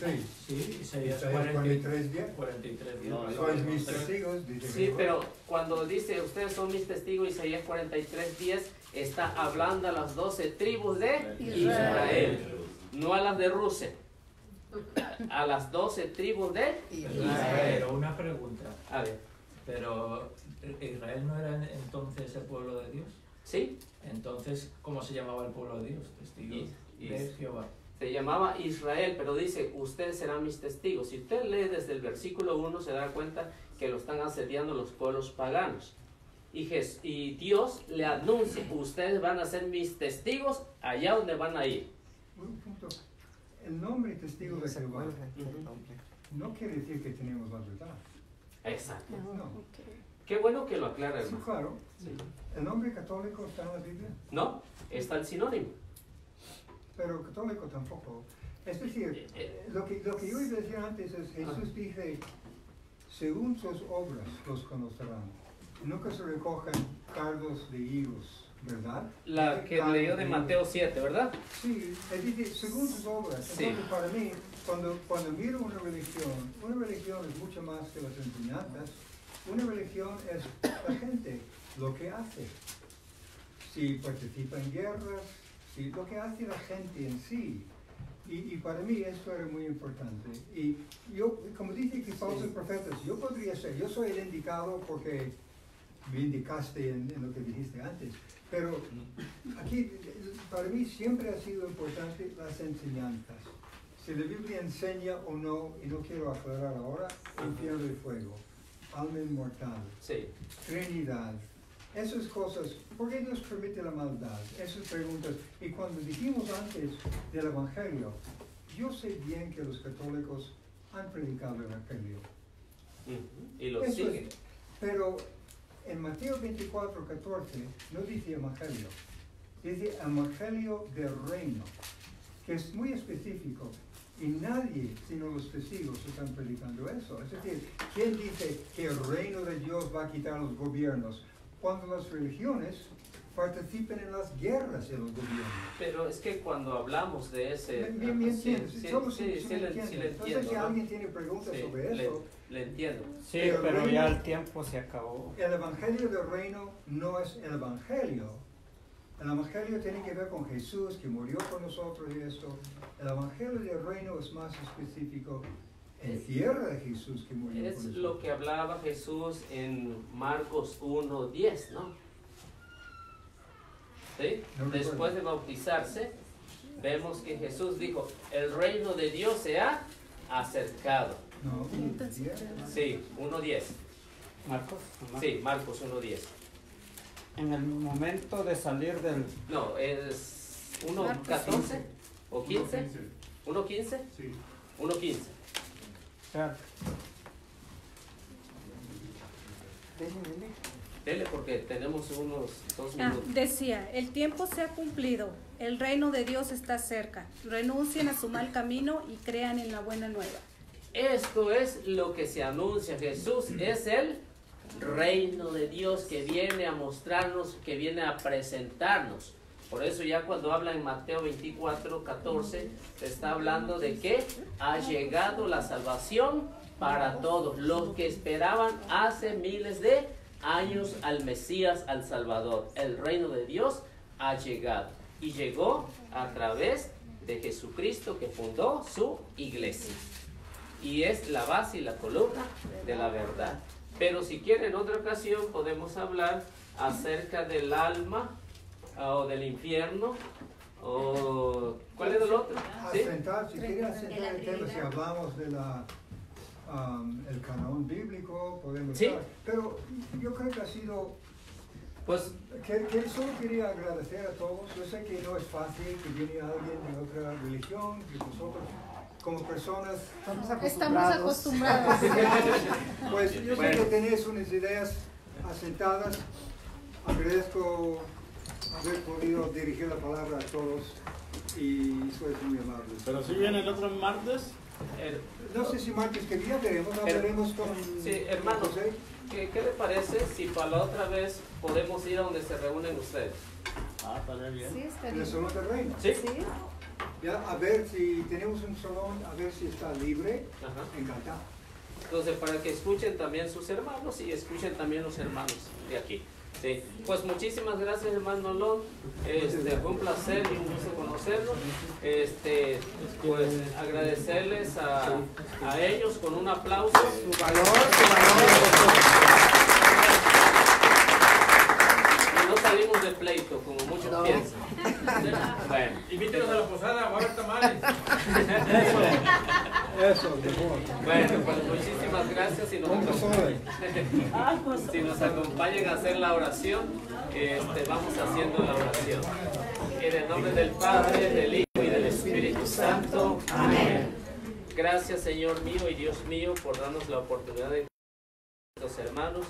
S8: Isaías
S2: 43 días.
S8: 43 días.
S6: No,
S2: Sois mis testigos, dice
S1: Sí,
S2: Jehová.
S1: pero cuando dice ustedes son mis testigos, Isaías 43 días, está hablando a las 12 tribus de Israel, no a las de Rusia, a las 12 tribus de Israel.
S12: Pero una pregunta.
S1: A ver,
S12: Pero Israel no era entonces el pueblo de Dios.
S1: ¿sí?
S12: Entonces, ¿cómo se llamaba el pueblo de Dios? Testigos de Jehová.
S1: Se llamaba Israel, pero dice, ustedes serán mis testigos. Si usted lee desde el versículo 1, se da cuenta que lo están asediando los pueblos paganos. Y Dios le anuncia, ustedes van a ser mis testigos allá donde van a ir.
S2: Un punto. El nombre testigo de Jehová no quiere decir que tenemos la verdad.
S1: Exacto.
S2: No.
S1: Qué bueno que lo aclara,
S2: Sí,
S1: hermano.
S2: claro.
S1: Sí.
S2: ¿El nombre católico está en la Biblia?
S1: No, está el sinónimo.
S2: Pero católico tampoco. Es decir, lo que yo iba a decir antes es, Jesús dice, según sus obras los conocerán. Nunca se recogen cardos de higos, ¿verdad?
S1: La que leyó de Mateo 7, ¿verdad?
S2: Sí, es decir, según sus obras.
S1: Sí.
S2: Entonces, para mí, cuando miro una religión es mucho más que las enseñanzas. Una religión es la gente, lo que hace. Si participa en guerras, si lo que hace la gente en sí. Y para mí esto era muy importante. Y yo, como dice que falsos profetas, yo podría ser, yo soy el indicado porque me indicaste en lo que dijiste antes. Pero aquí, para mí siempre ha sido importante las enseñanzas. Si la Biblia enseña o no, y no quiero aclarar ahora, infierno de fuego, alma inmortal,
S1: Sí.
S2: Trinidad, esas cosas, ¿por qué Dios permite la maldad? Esas preguntas. Y cuando dijimos antes del Evangelio, yo sé bien que los católicos han predicado el Evangelio.
S1: Y lo
S2: Eso
S1: siguen.
S2: es, pero en Mateo 24, 14 no dice evangelio, dice evangelio del reino, que es muy específico. Y nadie, sino los testigos, están predicando eso. Es decir, ¿quién dice que el reino de Dios va a quitar los gobiernos? Cuando las religiones participen en las guerras de los gobiernos.
S1: Pero es que cuando hablamos de ese...
S2: ¿Me entiendes?
S1: Sí,
S2: Sí,
S1: le entiendo.
S2: No sé si
S1: ¿no?
S2: alguien tiene preguntas sobre eso.
S1: Le entiendo.
S7: Sí,
S2: El
S7: pero
S2: reino-
S7: ya el tiempo se acabó.
S2: El evangelio del reino no es el evangelio. El evangelio tiene que ver con Jesús que murió por nosotros y esto. El evangelio del reino es más específico en tierra de Jesús que murió por
S1: Es
S2: nosotros.
S1: lo que hablaba Jesús en Marcos 1:10, ¿no? ¿Sí?
S2: No
S1: Después
S2: recuerdo.
S1: de bautizarse, vemos que Jesús dijo, el reino de Dios se ha acercado.
S2: No,
S1: Sí, 1:10.
S7: Marcos.
S1: Sí, Marcos 1:10.
S7: En el momento de salir del...
S1: No, es 1:14 o 15. 1:15.
S10: Sí.
S1: 1:15.
S7: Espera,
S1: Dele porque tenemos unos 2
S3: Ah,
S1: minutos.
S3: decía, el tiempo se ha cumplido, el reino de Dios está cerca. Renuncien a su mal camino y crean en la buena nueva.
S1: Esto es lo que se anuncia. Jesús es el reino de Dios que viene a mostrarnos, que viene a presentarnos. Por eso ya cuando habla en Mateo 24:14, se está hablando de que ha llegado la salvación para todos los que esperaban hace miles de años al Mesías, al Salvador. El reino de Dios ha llegado y llegó a través de Jesucristo que fundó su iglesia. Y es la base y la columna de la verdad. Pero si quieren en otra ocasión podemos hablar acerca del alma o del infierno o ¿cuál es el otro? ¿Sí?
S2: Asentar, si quiere asentar el tema, si hablamos de la el canon bíblico, podemos
S1: Sí.
S2: hablar. Pero yo creo que ha sido,
S1: Pues
S2: que solo quería agradecer a todos. Yo sé que no es fácil que viene alguien de otra religión, que nosotros como personas
S3: Estamos acostumbrados.
S2: pues yo sé
S1: Bueno.
S2: que tenéis unas ideas asentadas. Agradezco haber podido dirigir la palabra a todos y sois muy amables.
S6: Pero si viene el otro martes.
S2: No sé si martes que día veremos, hablaremos con
S1: Sí, hermano,
S2: José.
S1: ¿qué le parece si para la otra vez podemos ir a donde se reúnen ustedes?
S6: Ah, estaría bien.
S3: Sí, está
S2: En
S3: bien.
S2: el Salón del Reino.
S1: ¿Sí?
S2: Ya, a ver si tenemos un salón, a ver si está libre.
S1: Ajá.
S2: Encantado.
S1: Entonces, para que escuchen también sus hermanos y escuchen también los hermanos de aquí. Sí. Pues muchísimas gracias, hermano Lon. Fue un placer y un gusto conocerlo. Pues agradecerles a ellos con un aplauso.
S9: Su valor.
S1: Y no salimos de pleito, como muchos piensan. Bueno.
S5: Invítenos a la posada, va a haber tamales.
S2: Eso, mejor.
S1: Bueno, pues muchísimas gracias y si nos acompañan a hacer la oración, vamos haciendo la oración. En el nombre del Padre, del Hijo y del Espíritu Santo. Amén. Gracias, Señor mío y Dios mío, por darnos la oportunidad de nuestros hermanos,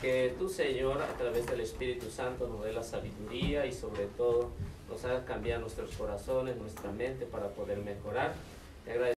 S1: que tú, Señor, a través del Espíritu Santo nos dé la sabiduría y sobre todo nos haga cambiar nuestros corazones, nuestra mente para poder mejorar. Te agradecemos.